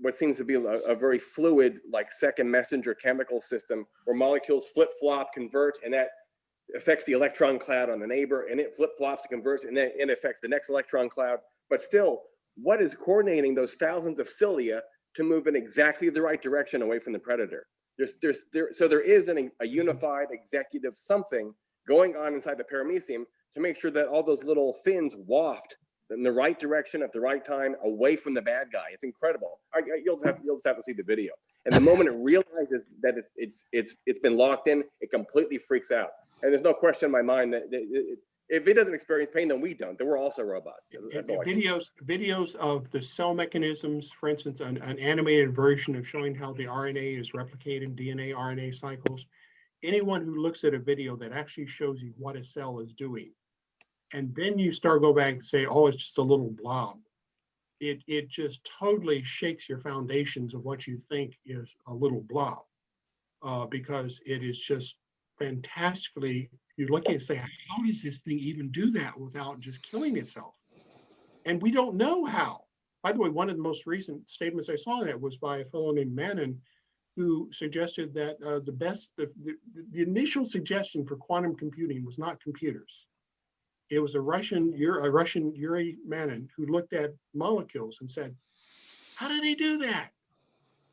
what seems to be a very fluid, like second messenger chemical system where molecules flip-flop, convert, and that affects the electron cloud on the neighbor, and it flip-flops and converts, and then it affects the next electron cloud. But still, what is coordinating those thousands of cilia to move in exactly the right direction away from the predator? So there is a unified executive something going on inside the paramecium to make sure that all those little fins waft in the right direction at the right time, away from the bad guy. It's incredible. You'll just have to see the video. And the moment it realizes that it's been locked in, it completely freaks out. And there's no question in my mind that if it doesn't experience pain, then we don't. Then we're also robots. That's all
Videos of the cell mechanisms, for instance, an animated version of showing how the RNA is replicated, DNA, RNA cycles. Anyone who looks at a video that actually shows you what a cell is doing, and then you go back and say, oh, it's just a little blob. It just totally shakes your foundations of what you think is a little blob, because it is just fantastically, you look at it and say, how does this thing even do that without just killing itself? And we don't know how. By the way, one of the most recent statements I saw on that was by a fellow named Manin, who suggested that the initial suggestion for quantum computing was not computers. It was a Russian Yuri Manin, who looked at molecules and said, how do they do that?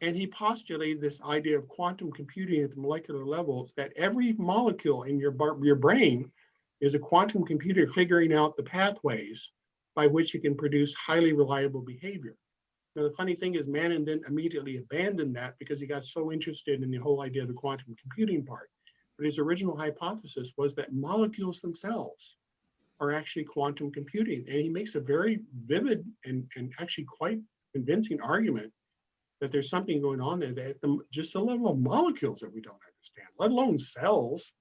And he postulated this idea of quantum computing at the molecular levels, that every molecule in your brain is a quantum computer figuring out the pathways by which you can produce highly reliable behavior. Now, the funny thing is, Manin then immediately abandoned that because he got so interested in the whole idea of the quantum computing part. But his original hypothesis was that molecules themselves are actually quantum computing. And he makes a very vivid and actually quite convincing argument that there's something going on there that just the level of molecules that we don't understand, let alone cells.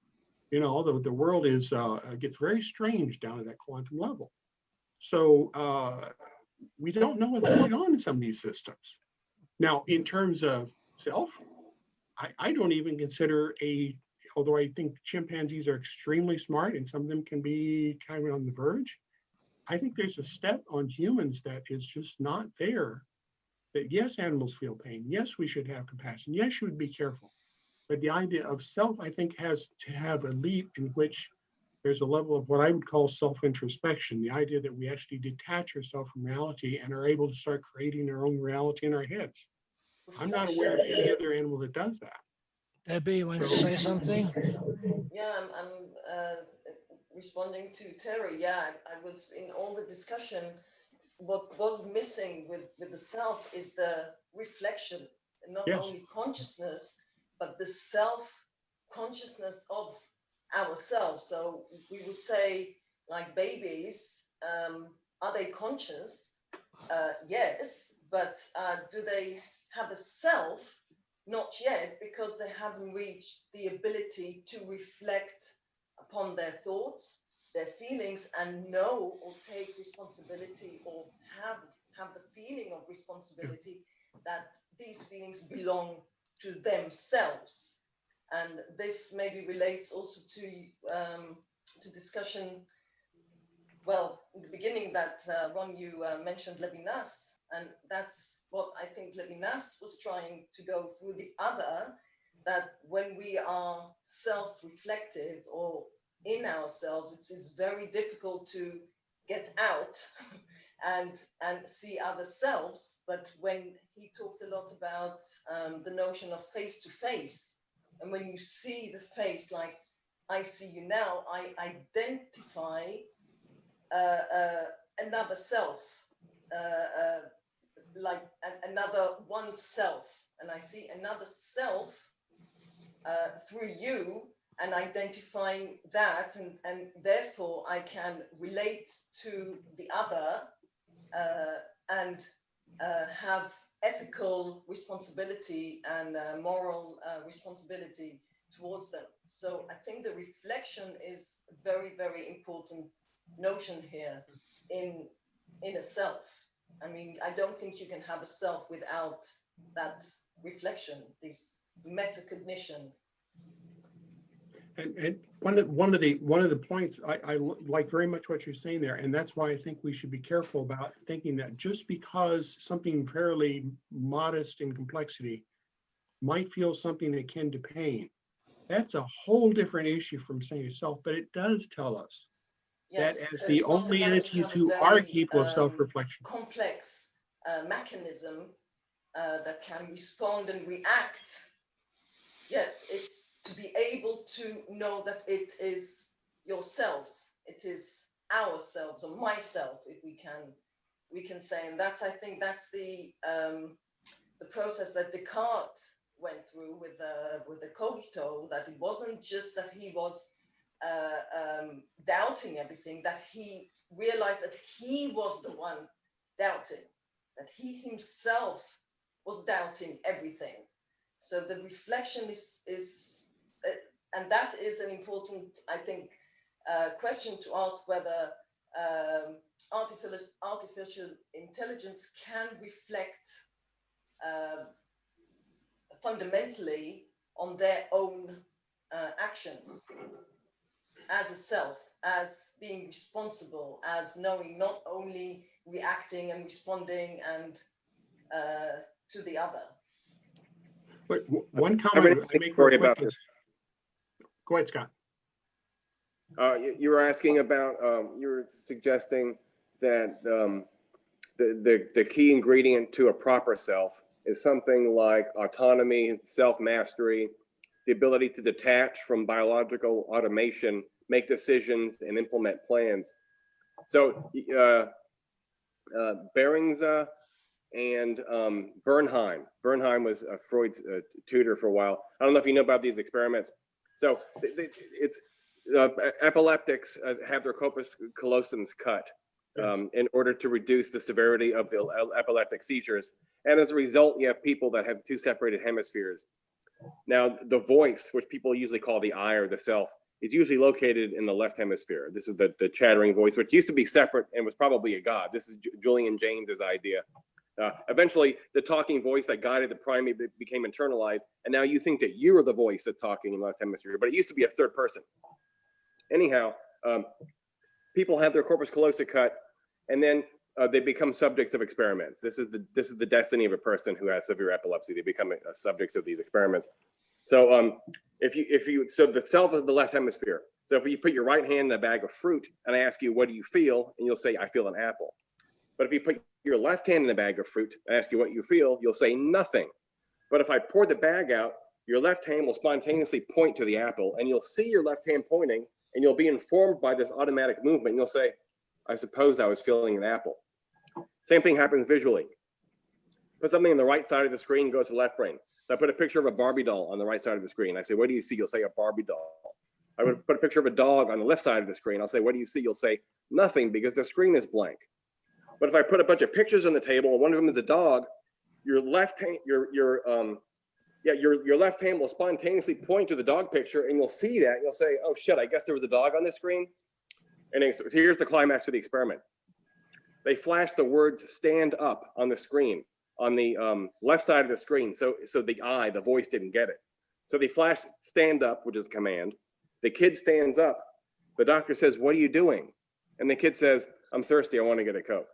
You know, the world is gets very strange down at that quantum level. So we don't know what's going on in some of these systems. Now, in terms of self, I don't even consider although I think chimpanzees are extremely smart and some of them can be kind of on the verge, I think there's a step on humans that is just not there. That yes, animals feel pain. Yes, we should have compassion. Yes, you would be careful. But the idea of self, I think, has to have a leap in which there's a level of what I would call self-introspection, the idea that we actually detach ourselves from reality and are able to start creating our own reality in our heads. I'm not aware of any other animal that does that.
Debbie, you want to say something?
Yeah, I'm responding to Terry. Yeah, I was in all the discussion. What was missing with the self is the reflection, not only consciousness, but the self-consciousness of ourselves. So we would say, like babies, are they conscious? Yes, but do they have a self? Not yet, because they haven't reached the ability to reflect upon their thoughts, their feelings, and know or take responsibility or have the feeling of responsibility that these feelings belong to themselves. And this maybe relates also to discussion. Well, in the beginning that Ron, you mentioned Levinas, and that's what I think Levinas was trying to go through the other, that when we are self-reflective or in ourselves, it is very difficult to get out and see other selves. But when he talked a lot about the notion of face to face, and when you see the face like I see you now, I identify another self, like another oneself, and I see another self through you, and identifying that, and therefore I can relate to the other and have ethical responsibility and moral responsibility towards them. So I think the reflection is a very, very important notion here in a self. I mean, I don't think you can have a self without that reflection, this metacognition.
And one of the points I like very much what you're saying there, and that's why I think we should be careful about thinking that just because something fairly modest in complexity might feel something akin to pain, that's a whole different issue from saying yourself. But it does tell us that as the only entities who are capable of self-reflection,
complex mechanism that can respond and react. Yes, it's to be able to know that it is yourselves, it is ourselves or myself, if we can say, and that's, I think that's the process that Descartes went through with the cogito, that it wasn't just that he was doubting everything, that he realized that he was the one doubting, that he himself was doubting everything. So the reflection is and that is an important, I think, question to ask, whether artificial intelligence can reflect fundamentally on their own actions as a self, as being responsible, as knowing, not only reacting and responding and to the other.
but one comment I make real quick is, go ahead, Scott.
You were asking about, you were suggesting that the key ingredient to a proper self is something like autonomy, self-mastery, the ability to detach from biological automation, make decisions, and implement plans. So Beringza and Bernheim. Bernheim was Freud's tutor for a while. I don't know if you know about these experiments. So it's epileptics have their corpus callosums cut in order to reduce the severity of the epileptic seizures. And as a result, you have people that have two separated hemispheres. Now, the voice, which people usually call the I or the self, is usually located in the left hemisphere. This is the chattering voice, which used to be separate and was probably a god. This is Julian James's idea. Eventually, the talking voice that guided the primate became internalized, and now you think that you're the voice that's talking in the left hemisphere, but it used to be a third person. Anyhow, people have their corpus callosum cut, and then they become subjects of experiments. This is the destiny of a person who has severe epilepsy. They become subjects of these experiments. So so the self is the left hemisphere. So if you put your right hand in a bag of fruit and I ask you, what do you feel? And you'll say, I feel an apple. But if you put your left hand in a bag of fruit and ask you what you feel, you'll say nothing. But if I pour the bag out, your left hand will spontaneously point to the apple, and you'll see your left hand pointing, and you'll be informed by this automatic movement. And you'll say, I suppose I was feeling an apple. Same thing happens visually. Put something on the right side of the screen, goes to the left brain. So I put a picture of a Barbie doll on the right side of the screen. I say, what do you see? You'll say a Barbie doll. I would put a picture of a dog on the left side of the screen. I'll say, what do you see? You'll say nothing, because the screen is blank. But if I put a bunch of pictures on the table and one of them is a dog, your left hand, your left hand will spontaneously point to the dog picture, and you'll see that. And you'll say, oh shit, I guess there was a dog on this screen. And so here's the climax of the experiment. They flashed the words "stand up" on the screen, on the left side of the screen. So the voice didn't get it. So they flashed "stand up," which is a command. The kid stands up. The doctor says, what are you doing? And the kid says, I'm thirsty, I want to get a Coke.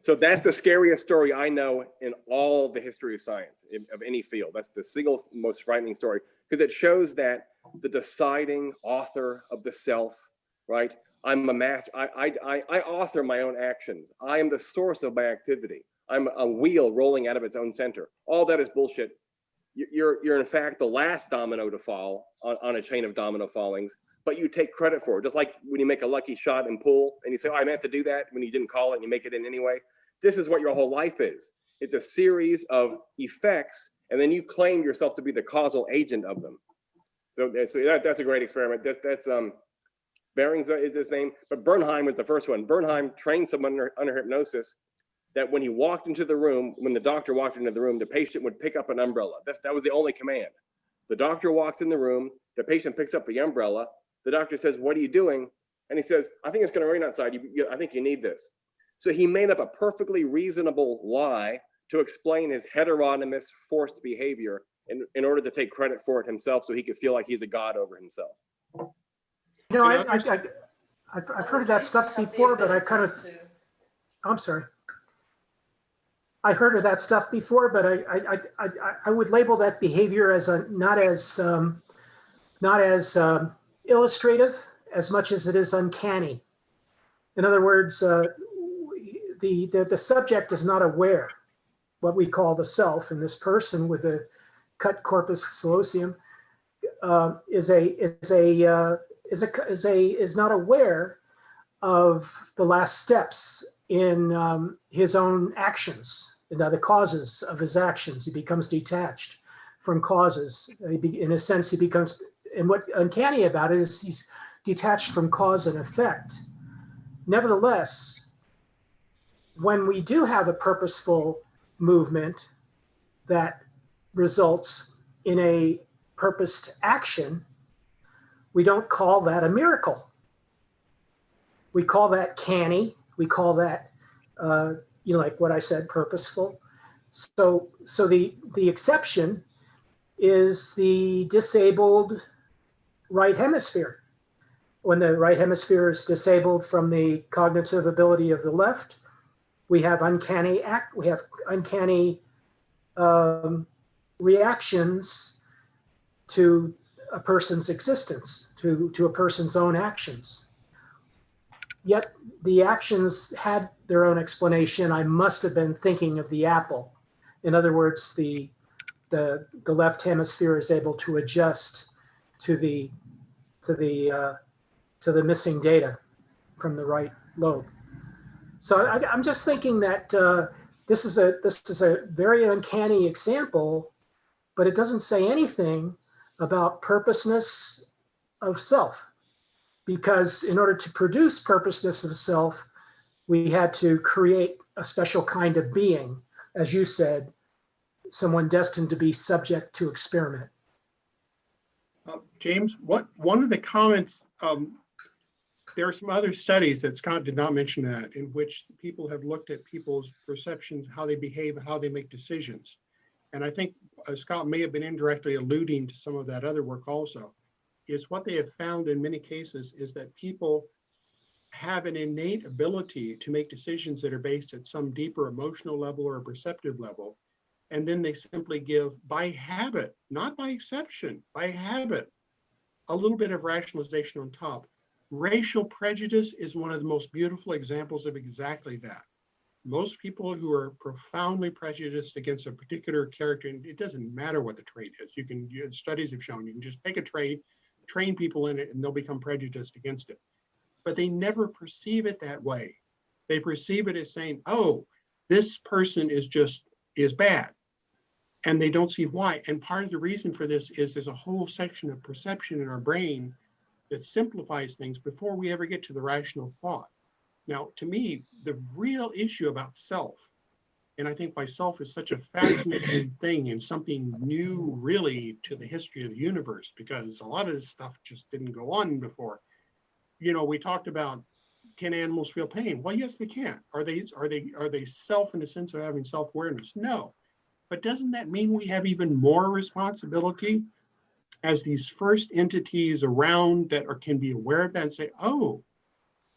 So that's the scariest story I know in all the history of science, of any field. That's the single most frightening story, because it shows that the deciding author of the self, right? I'm a master. I author my own actions. I am the source of my activity. I'm a wheel rolling out of its own center. All that is bullshit. You're in fact the last domino to fall on a chain of domino fallings, but you take credit for it. Just like when you make a lucky shot in pool and you say, oh, I meant to do that when you didn't call it and you make it in anyway. This is what your whole life is. It's a series of effects, and then you claim yourself to be the causal agent of them. So that's a great experiment. That's Behrings is his name, but Bernheim was the first one. Bernheim trained someone under hypnosis that when he walked into the room, when the doctor walked into the room, the patient would pick up an umbrella. That was the only command. The doctor walks in the room, the patient picks up the umbrella. The doctor says, what are you doing? And he says, I think it's going to rain outside. I think you need this. So he made up a perfectly reasonable lie to explain his heteronymous forced behavior in order to take credit for it himself, so he could feel like he's a god over himself.
You know, I've heard of that stuff before, but I kind of, I'm sorry. I heard of that stuff before, but I would label that behavior as not as illustrative as much as it is uncanny. In other words, the subject is not aware. What we call the self in this person with the cut corpus callosum is not aware of the last steps in his own actions, the causes of his actions. He becomes detached from causes. In a sense, he becomes, and what uncanny about it is he's detached from cause and effect. Nevertheless, when we do have a purposeful movement that results in a purposed action, we don't call that a miracle. We call that canny. We call that, like what I said, purposeful. So the exception is the disabled right hemisphere. When the right hemisphere is disabled from the cognitive ability of the left, we have uncanny reactions to a person's existence, to a person's own actions. Yet the actions had their own explanation. I must have been thinking of the apple. In other words, the left hemisphere is able to adjust to the missing data from the right lobe. So I'm just thinking that this is a very uncanny example, but it doesn't say anything about purposeness of self, because in order to produce purposeness of self, we had to create a special kind of being, as you said, someone destined to be subject to experiment.
James, one of the comments, there are some other studies that Scott did not mention that, in which people have looked at people's perceptions, how they behave, how they make decisions. And I think Scott may have been indirectly alluding to some of that other work also, is what they have found in many cases is that people have an innate ability to make decisions that are based at some deeper emotional level or a perceptive level. And then they simply give, by habit, not by exception, by habit, a little bit of rationalization on top. Racial prejudice is one of the most beautiful examples of exactly that. Most people who are profoundly prejudiced against a particular character, and it doesn't matter what the trait is, studies have shown you can just take a trait, train people in it, and they'll become prejudiced against it. But they never perceive it that way. They perceive it as saying, oh, this person is bad. And they don't see why. And part of the reason for this is there's a whole section of perception in our brain that simplifies things before we ever get to the rational thought. Now, to me, the real issue about self, and I think why self is such a fascinating thing and something new really to the history of the universe, because a lot of this stuff just didn't go on before. We talked about, can animals feel pain? Well, yes, they can. Are they self in the sense of having self-awareness? No. But doesn't that mean we have even more responsibility as these first entities around that can be aware of that and say, oh,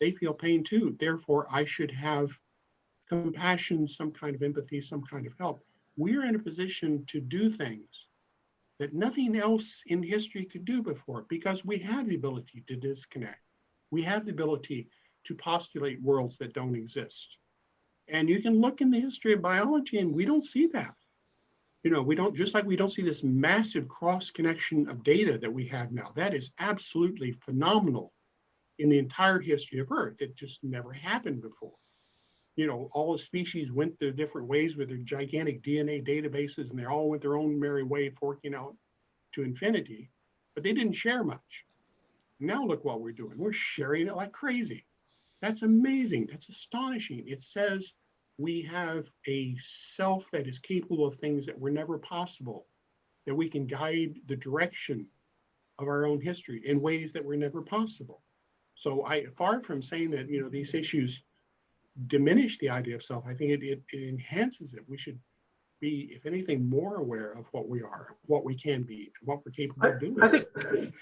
they feel pain too. Therefore, I should have compassion, some kind of empathy, some kind of help. We're in a position to do things that nothing else in history could do before, because we have the ability to disconnect. We have the ability to postulate worlds that don't exist. And you can look in the history of biology and we don't see that. You know, we don't, just like we don't see this massive cross connection of data that we have now. That is absolutely phenomenal in the entire history of Earth. It just never happened before. You know, all the species went their different ways with their gigantic DNA databases, and they all went their own merry way, forking out to infinity, but they didn't share much. Now look what we're doing. We're sharing it like crazy. That's amazing. That's astonishing. It says we have a self that is capable of things that were never possible, that we can guide the direction of our own history in ways that were never possible. So far from saying that, you know, these issues diminish the idea of self, I think it enhances it. We should be, if anything, more aware of what we are, what we can be, and what we're capable of doing.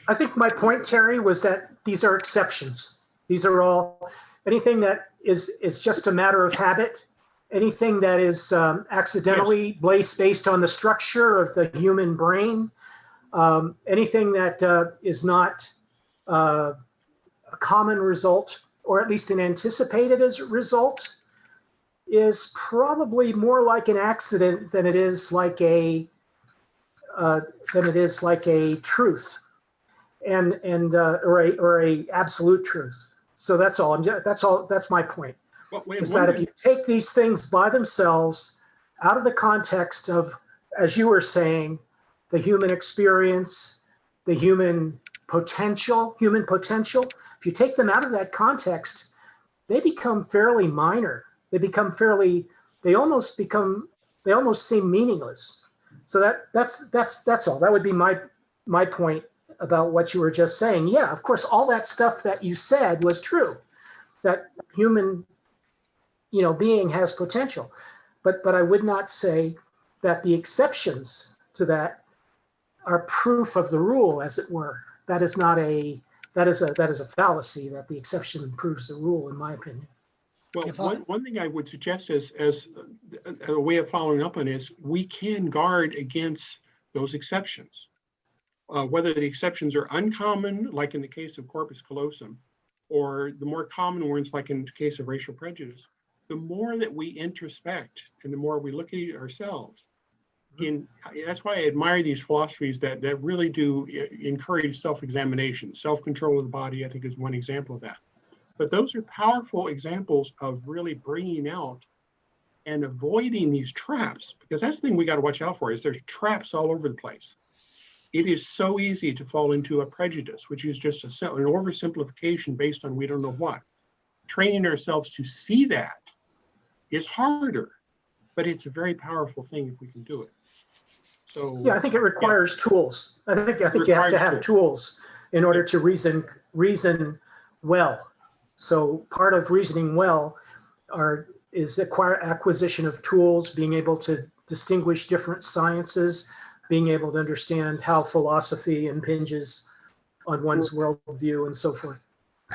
I think my point, Terry, was that these are exceptions. These are all, anything that is just a matter of habit, anything that is accidentally based on the structure of the human brain, anything that is not a common result, or at least an anticipated as a result, is probably more like an accident than it is like a truth, or a absolute truth. So that's all. That's my point. Is that if you take these things by themselves, out of the context of, as you were saying, the human experience, the human potential, if you take them out of that context, they become fairly minor. They almost seem meaningless. So that's all. That would be my point about what you were just saying. Yeah, of course, all that stuff that you said was true, that human, being has potential. But I would not say that the exceptions to that are proof of the rule, as it were. That is a fallacy, that the exception proves the rule, in my opinion.
Well, one thing I would suggest as a way of following up on is we can guard against those exceptions. Whether the exceptions are uncommon, like in the case of corpus callosum, or the more common ones, like in the case of racial prejudice, the more that we introspect and the more we look at ourselves, that's why I admire these philosophies that really do encourage self-examination. Self-control of the body, I think, is one example of that. But those are powerful examples of really bringing out and avoiding these traps, because that's the thing we got to watch out for, is there's traps all over the place. It is so easy to fall into a prejudice, which is just an oversimplification based on we don't know what. Training ourselves to see that is harder, but it's a very powerful thing if we can do it. So
yeah, I think it requires tools. I think you have to have tools in order to reason well. So part of reasoning well is acquisition of tools, being able to distinguish different sciences, being able to understand how philosophy impinges on one's worldview and so forth.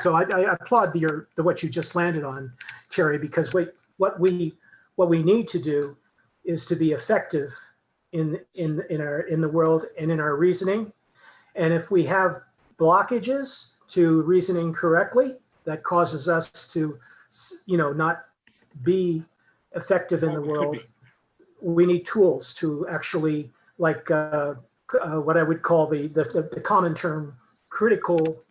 So I applaud what you just landed on, Terry, because what we need to do is to be effective in the world and in our reasoning. And if we have blockages to reasoning correctly, that causes us to, not be effective in the world. We need tools to actually, like what I would call the common term, critical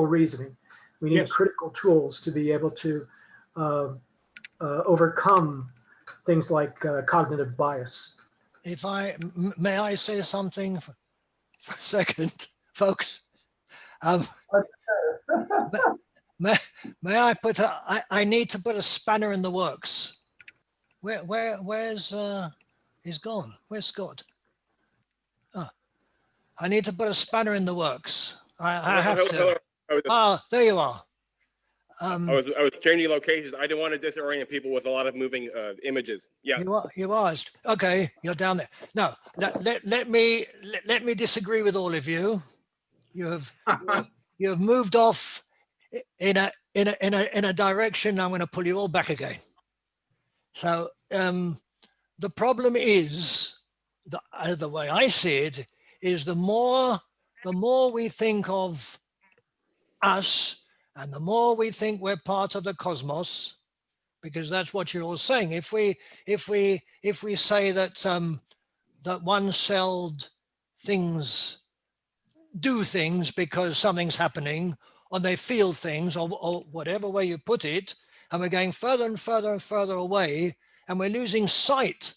reasoning. We need critical tools to be able to overcome things like cognitive bias.
May I say something for a second, folks? May I I need to put a spanner in the works. Where's he's gone? Where's Scott? Oh, I need to put a spanner in the works. I have to. There you are.
I was changing locations. I didn't want to disorient people with a lot of moving images. Yeah.
You are. Okay, you're down there. No, let me disagree with all of you. You have moved off in a direction. I'm going to pull you all back again. So the problem is, the way I see it, is the more we think of us And the more we think we're part of the cosmos, because that's what you're all saying. If we say that that one-celled things do things because something's happening, or they feel things, or whatever way you put it, and we're going further and further and further away, and we're losing sight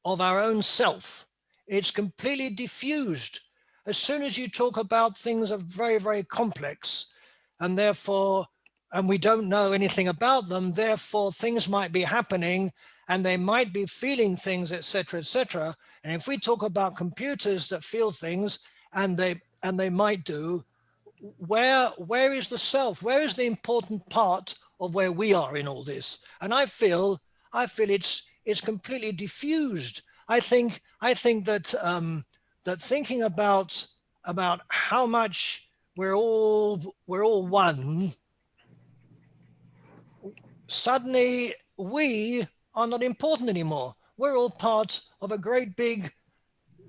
of our own self. It's completely diffused. As soon as you talk about things are very, very complex, and therefore, and we don't know anything about them, therefore things might be happening and they might be feeling things, etc., etc. And if we talk about computers that feel things, and they might do, where is the self? Where is the important part of where we are in all this? And I feel it's completely diffused. I think that that thinking about how much we're all one, suddenly we are not important anymore. We're all part of a great big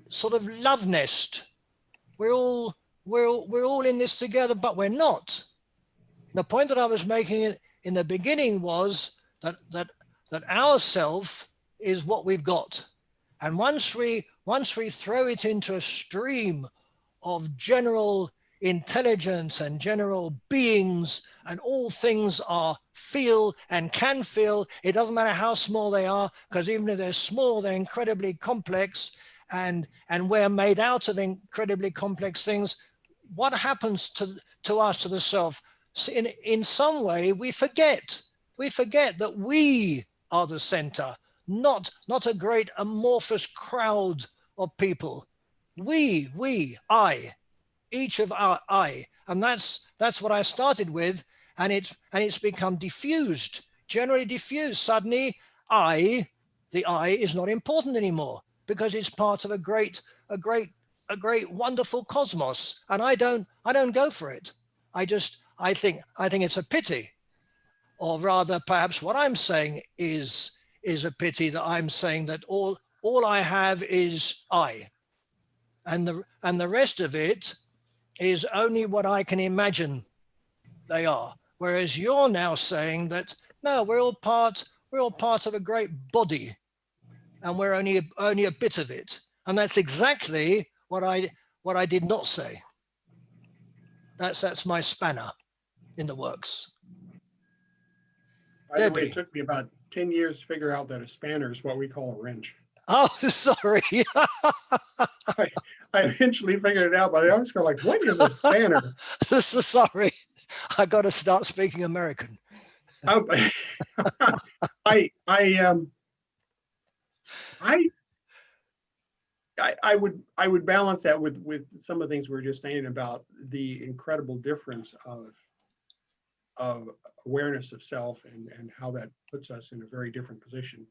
sort of love nest. We're all in this together, but we're not. The point that I was making in the beginning was that our self is what we've got, and once we throw it into a stream of general intelligence and general beings, and all things are feel and can feel, it doesn't matter how small they are, because even if they're small, they're incredibly complex, and we're made out of incredibly complex things. What happens to us, to the self? In some way we forget that we are the center, not a great amorphous crowd of people. I, each of our I, and that's what I started with, and it's become diffused, generally diffused. Suddenly the I is not important anymore, because it's part of a great wonderful cosmos, and I don't go for it. I think it's a pity, or rather perhaps what I'm saying is a pity, that I'm saying that all I have is I, and the rest of it is only what I can imagine they are. Whereas you're now saying that no, we're all part of a great body, and we're only a bit of it. And that's exactly what I did not say. That's my spanner in the works.
By the way,
Debbie.
it took me about 10 years to figure out that a spanner is what we call a wrench.
Oh, sorry.
I eventually figured it out, but I always go like, what is a spanner?
Sorry, I got to start speaking American.
I would balance that with some of the things we were just saying about the incredible difference of awareness of self and how that puts us in a very different position.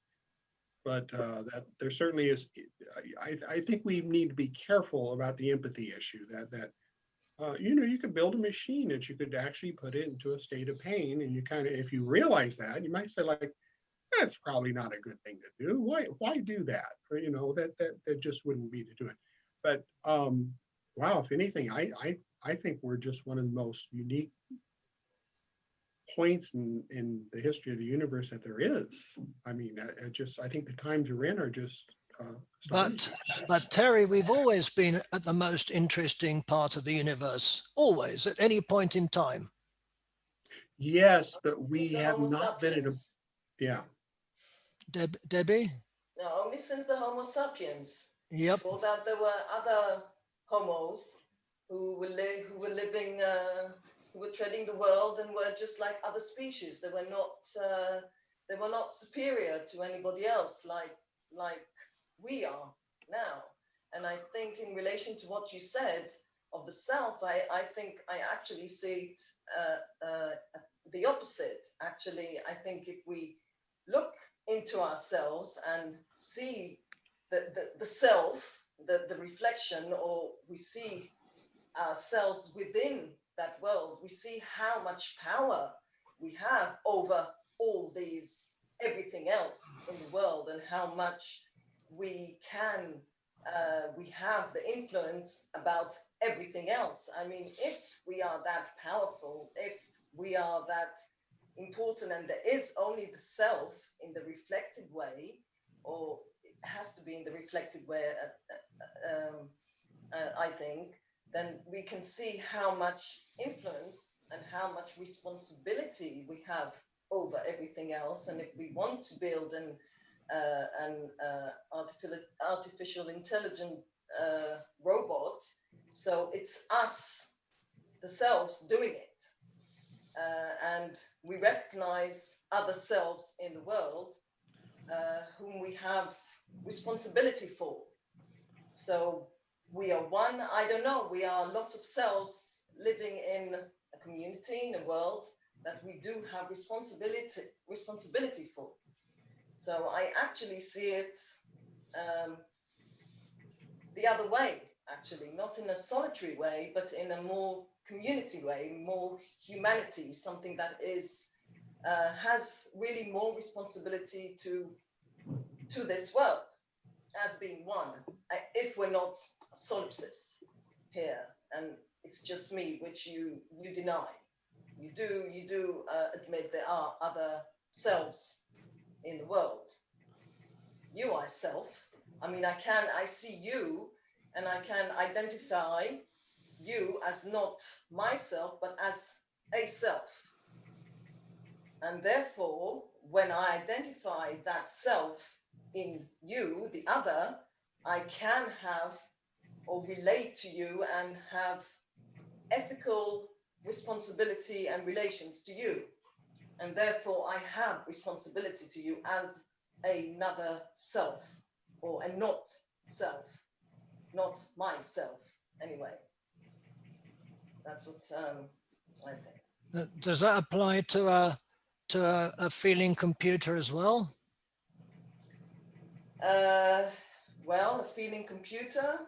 But that there certainly is. I think we need to be careful about the empathy issue. That you could build a machine that you could actually put it into a state of pain, and you kind of, if you realize that, you might say like, that's probably not a good thing to do. Why do that? Or, that just wouldn't be to do it. But wow, if anything, I think we're just one of the most unique points in the history of the universe that there is. I mean, I think the times we're in are just.
But Terry, we've always been at the most interesting part of the universe, always, at any point in time.
Yes, but we have not been in a. Yeah.
Debbie?
No, only since the Homo sapiens.
Yep.
Before that, there were other homos who were living, who were treading the world and were just like other species. They were not superior to anybody else like we are now. And I think in relation to what you said of the self, I think I actually see it the opposite. Actually, I think if we look into ourselves and see the self, the reflection, or we see ourselves within that world, we see how much power we have over all these, everything else in the world, and how much we can, we have the influence about everything else. I mean, if we are that powerful, if we are that important, and there is only the self in the reflected way, or it has to be in the reflected way, I think, then we can see how much influence and how much responsibility we have over everything else. And if we want to build an artificial intelligent robot, so it's us, the selves, doing it. And we recognize other selves in the world whom we have responsibility for. So we are one, I don't know, we are lots of selves living in a community, in a world that we do have responsibility for. So I actually see it the other way, actually, not in a solitary way, but in a more community way, more humanity, something that is has really more responsibility to this world as being one. If we're not solipsists here, and it's just me, which you deny. You do admit there are other selves in the world. You are self. I mean, I see you, and I can identify you as not myself, but as a self. And therefore, when I identify that self in you, the other, I can have or relate to you and have ethical responsibility and relations to you. And therefore, I have responsibility to you as another self, or a not self, not myself, anyway. That's what I think.
Does that apply to a feeling computer as well?
Well, a feeling computer.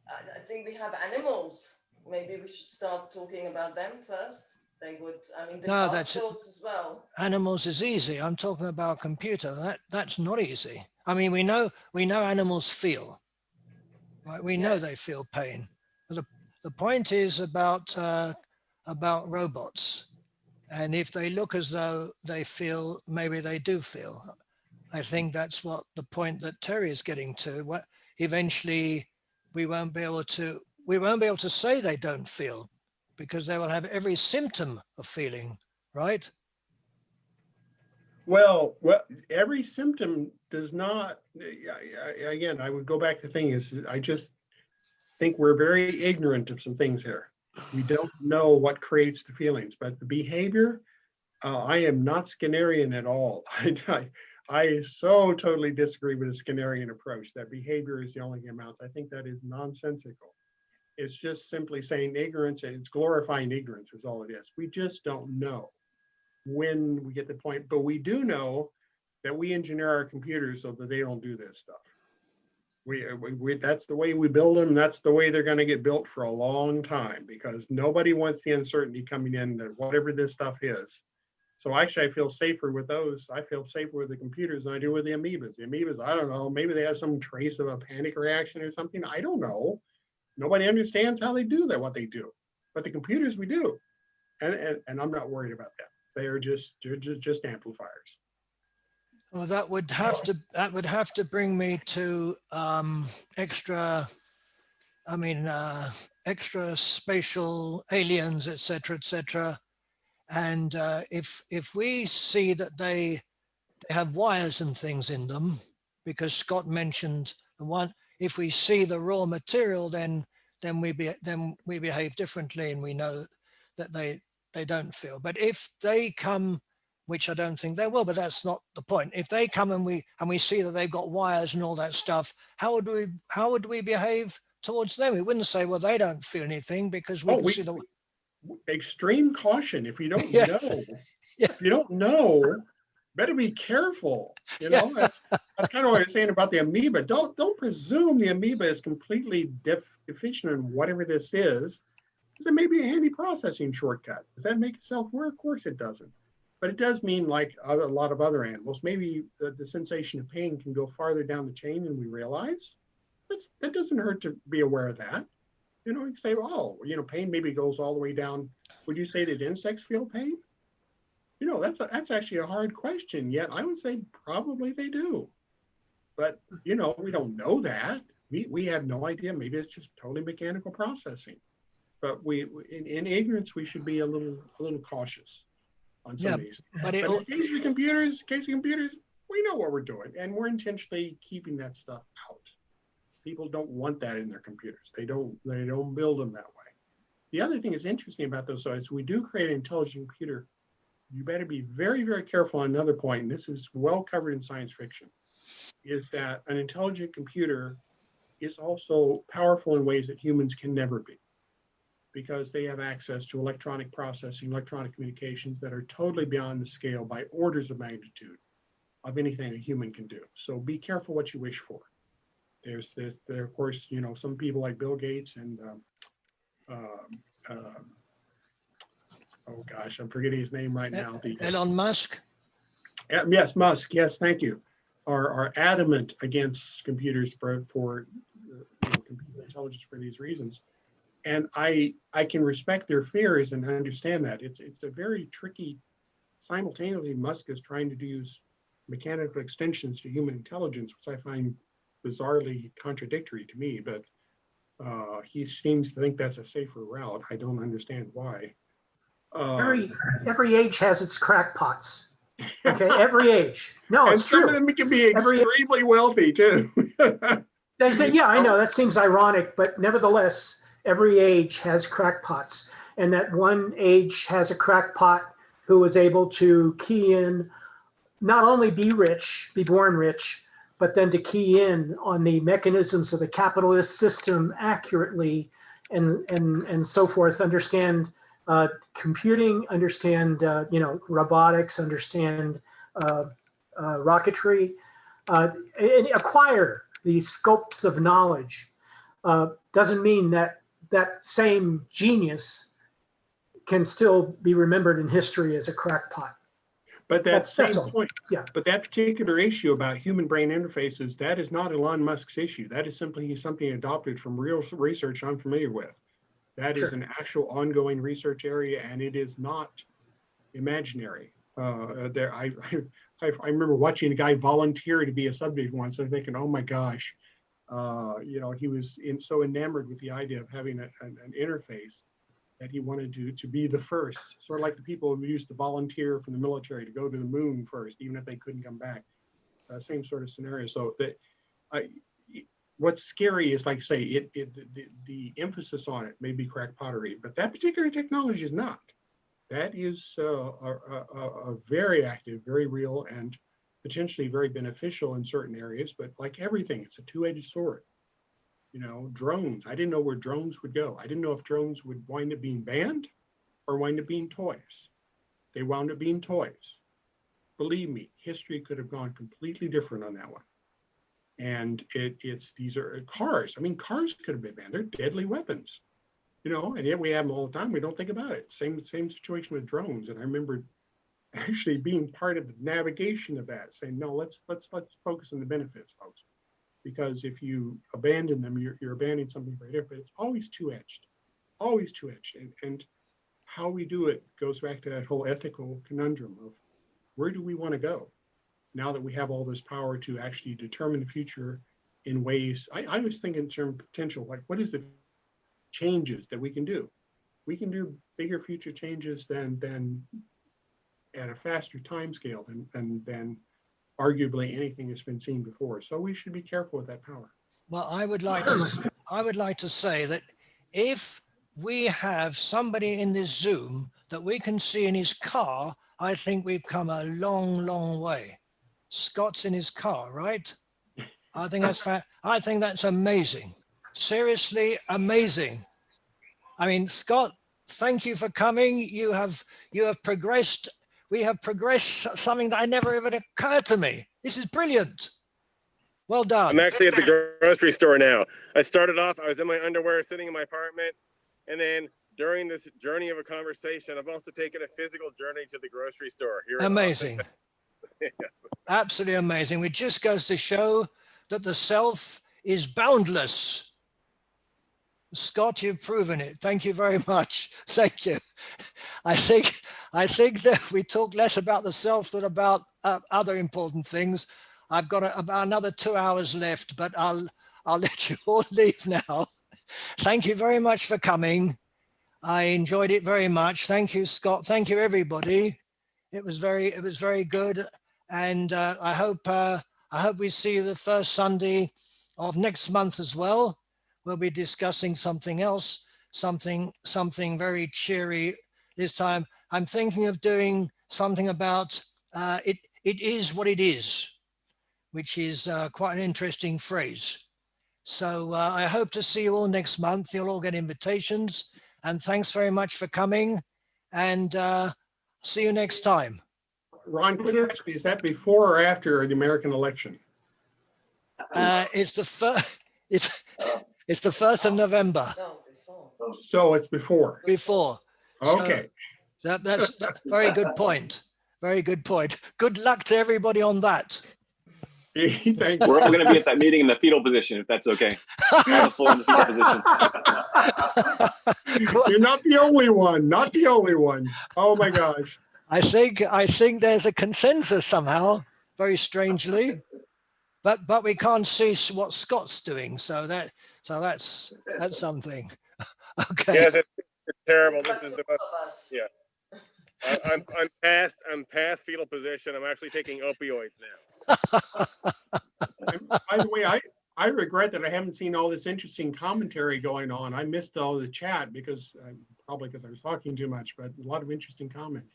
I think we have animals. Maybe we should start talking about them first. They would, I mean,
No,
that's thoughts as well.
Animals is easy. I'm talking about a computer. That's not easy. I mean, we know animals feel, right? We know they feel pain. But the point is about robots. And if they look as though they feel, maybe they do feel. I think that's what the point that Terry is getting to. What eventually we won't be able to say they don't feel, because they will have every symptom of feeling, right?
Well, every symptom does not. Again, I would go back to the thing is, I just think we're very ignorant of some things here. We don't know what creates the feelings, but the behavior. I am not Skinnerian at all. I so totally disagree with the Skinnerian approach that behavior is the only thing that amounts. I think that is nonsensical. It's just simply saying ignorance, and it's glorifying ignorance is all it is. We just don't know when we get the point, but we do know that we engineer our computers so that they don't do this stuff. That's the way we build them. That's the way they're going to get built for a long time, because nobody wants the uncertainty coming in that whatever this stuff is. So actually, I feel safer with those. I feel safer with the computers than I do with the amoebas. The amoebas, I don't know, maybe they have some trace of a panic reaction or something. I don't know. Nobody understands how they do that, what they do. But the computers, we do. And I'm not worried about that. They're just amplifiers.
Well, that would have to bring me to extra spatial aliens, etc. And if we see that they have wires and things in them, because Scott mentioned the one, if we see the raw material, then we behave differently, and we know that they don't feel. But if they come, which I don't think they will, but that's not the point. If they come and we see that they've got wires and all that stuff, how would we behave towards them? We wouldn't say, well, they don't feel anything, because we can see the
extreme caution. If you don't know, if you don't know, better be careful. You know, that's kind of what I was saying about the amoeba. Don't presume the amoeba is completely deficient in whatever this is, because it may be a handy processing shortcut. Does that make itself work? Of course it doesn't. But it does mean, like a lot of other animals, maybe the sensation of pain can go farther down the chain than we realize. That doesn't hurt to be aware of that. You know, you can say, oh, you know, pain maybe goes all the way down Would you say that insects feel pain? You know, that's actually a hard question, yet I would say probably they do. But, you know, we don't know that. We have no idea. Maybe it's just totally mechanical processing. But in ignorance, we should be a little cautious on some of these.
But
in the case of computers, we know what we're doing, and we're intentionally keeping that stuff out. People don't want that in their computers. They don't build them that way. The other thing that's interesting about those is we do create an intelligent computer. You better be very, very careful on another point, and this is well covered in science fiction, is that an intelligent computer is also powerful in ways that humans can never be, because they have access to electronic processing, electronic communications that are totally beyond the scale by orders of magnitude of anything a human can do. So be careful what you wish for. There, of course, you know, some people like Bill Gates and oh gosh, I'm forgetting his name right now.
Elon Musk.
Yes, Musk. Yes, thank you. Are adamant against computers for computer intelligence for these reasons. And I can respect their fears and understand that. It's a very tricky, simultaneously Musk is trying to use mechanical extensions to human intelligence, which I find bizarrely contradictory to me, but he seems to think that's a safer route. I don't understand why.
Every age has its crackpots. Okay, every age. No, it's true.
Some of them can be extremely wealthy too.
Yeah, I know that seems ironic, but nevertheless, every age has crackpots, and that one age has a crackpot who was able to key in, not only be rich, be born rich, but then to key in on the mechanisms of the capitalist system accurately, and so forth. Understand computing, understand robotics, understand rocketry, and acquire these scopes of knowledge. Doesn't mean that that same genius can still be remembered in history as a crackpot.
But that's point.
Yeah.
But that particular issue about human brain interfaces, that is not Elon Musk's issue. That is simply something adopted from real research I'm familiar with. That is an actual ongoing research area, and it is not imaginary. I remember watching a guy volunteer to be a subject once. I'm thinking, oh my gosh, he was so enamored with the idea of having an interface that he wanted to be the first, sort of like the people who used to volunteer from the military to go to the moon first, even if they couldn't come back. Same sort of scenario. So what's scary is, like say, the emphasis on it may be crackpottery, but that particular technology is not. That is a very active, very real, and potentially very beneficial in certain areas. But like everything, it's a two-edged sword. You know, drones. I didn't know where drones would go. I didn't know if drones would wind up being banned or wind up being toys. They wound up being toys. Believe me, history could have gone completely different on that one. And these are cars. I mean, cars could have been banned. They're deadly weapons, you know, and yet we have them all the time. We don't think about it. Same situation with drones. And I remember actually being part of the navigation of that, saying, no, let's focus on the benefits, folks. Because if you abandon them, you're abandoning something very different. It's always two-edged, always two-edged. And how we do it goes back to that whole ethical conundrum of where do we want to go now that we have all this power to actually determine the future in ways. I was thinking in terms of potential, like what is the changes that we can do? We can do bigger future changes than at a faster time scale than arguably anything that's been seen before. So we should be careful with that power.
Well, I would like to say that if we have somebody in this Zoom that we can see in his car, I think we've come a long, long way. Scott's in his car, right? I think that's amazing. Seriously amazing. I mean, Scott, thank you for coming. You have progressed. We have progressed something that I never even occurred to me. This is brilliant. Well done.
I'm actually at the grocery store now. I started off, I was in my underwear sitting in my apartment. And then during this journey of a conversation, I've also taken a physical journey to the grocery store. Here
amazing.
Yes.
Absolutely amazing. It just goes to show that the self is boundless. Scott, you've proven it. Thank you very much. Thank you. I think that we talk less about the self than about other important things. I've got about another 2 hours left, but I'll let you all leave now. Thank you very much for coming. I enjoyed it very much. Thank you, Scott. Thank you, everybody. It was very good, and I hope we see you the first Sunday of next month as well. We'll be discussing something else, something very cheery this time. I'm thinking of doing something about it is what it is, which is quite an interesting phrase. So I hope to see you all next month. You'll all get invitations, and thanks very much for coming, and see you next time.
Ron, quick question, is that before or after the American election?
It's the first. It's the 1st of November.
No, before.
So it's before.
Before.
Okay.
So that's very good point. Very good point. Good luck to everybody on that.
Thanks.
We're all going to be at that meeting in the fetal position, if that's okay. All the full in the fetal position.
You're not the only one. Not the only one. Oh my gosh.
I think there's a consensus somehow, very strangely, but we can't see what Scott's doing. So that's something. Okay.
Yes, it's terrible. This is the most, yeah. I'm past fetal position. I'm actually taking opioids now.
By the way, I regret that I haven't seen all this interesting commentary going on. I missed all the chat because probably because I was talking too much, but a lot of interesting comments.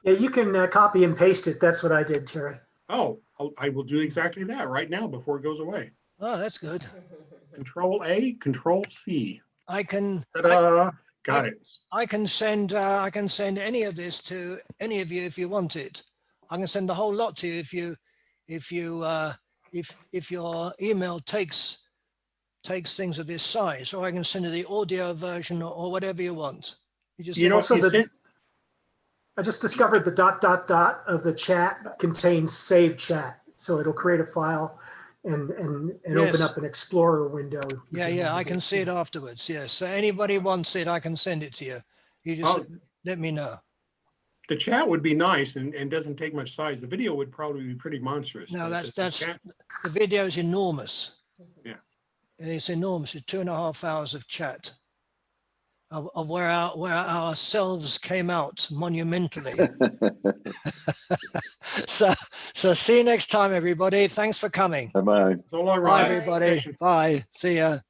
Yeah, you can copy and paste it. That's what I did, Terry.
Oh, I will do exactly that right now before it goes away.
Oh, that's good.
Control A, Control C.
I can.
Got it.
I can send any of this to any of you if you want it. I can send a whole lot to you if your email takes things of this size, or I can send you the audio version or whatever you want.
I just discovered the ... of the chat contains save chat, so it'll create a file and
Yes.
open up an Explorer window.
Yeah, I can see it afterwards. Yes, so anybody wants it, I can send it to you. You just let me know.
The chat would be nice and doesn't take much size. The video would probably be pretty monstrous.
No,
but
the video is enormous.
Yeah,
it's enormous. It's 2.5 hours of chat of where our selves came out monumentally. so see you next time, everybody. Thanks for coming.
Bye-bye.
So long,
Bye, everybody. Bye. See ya.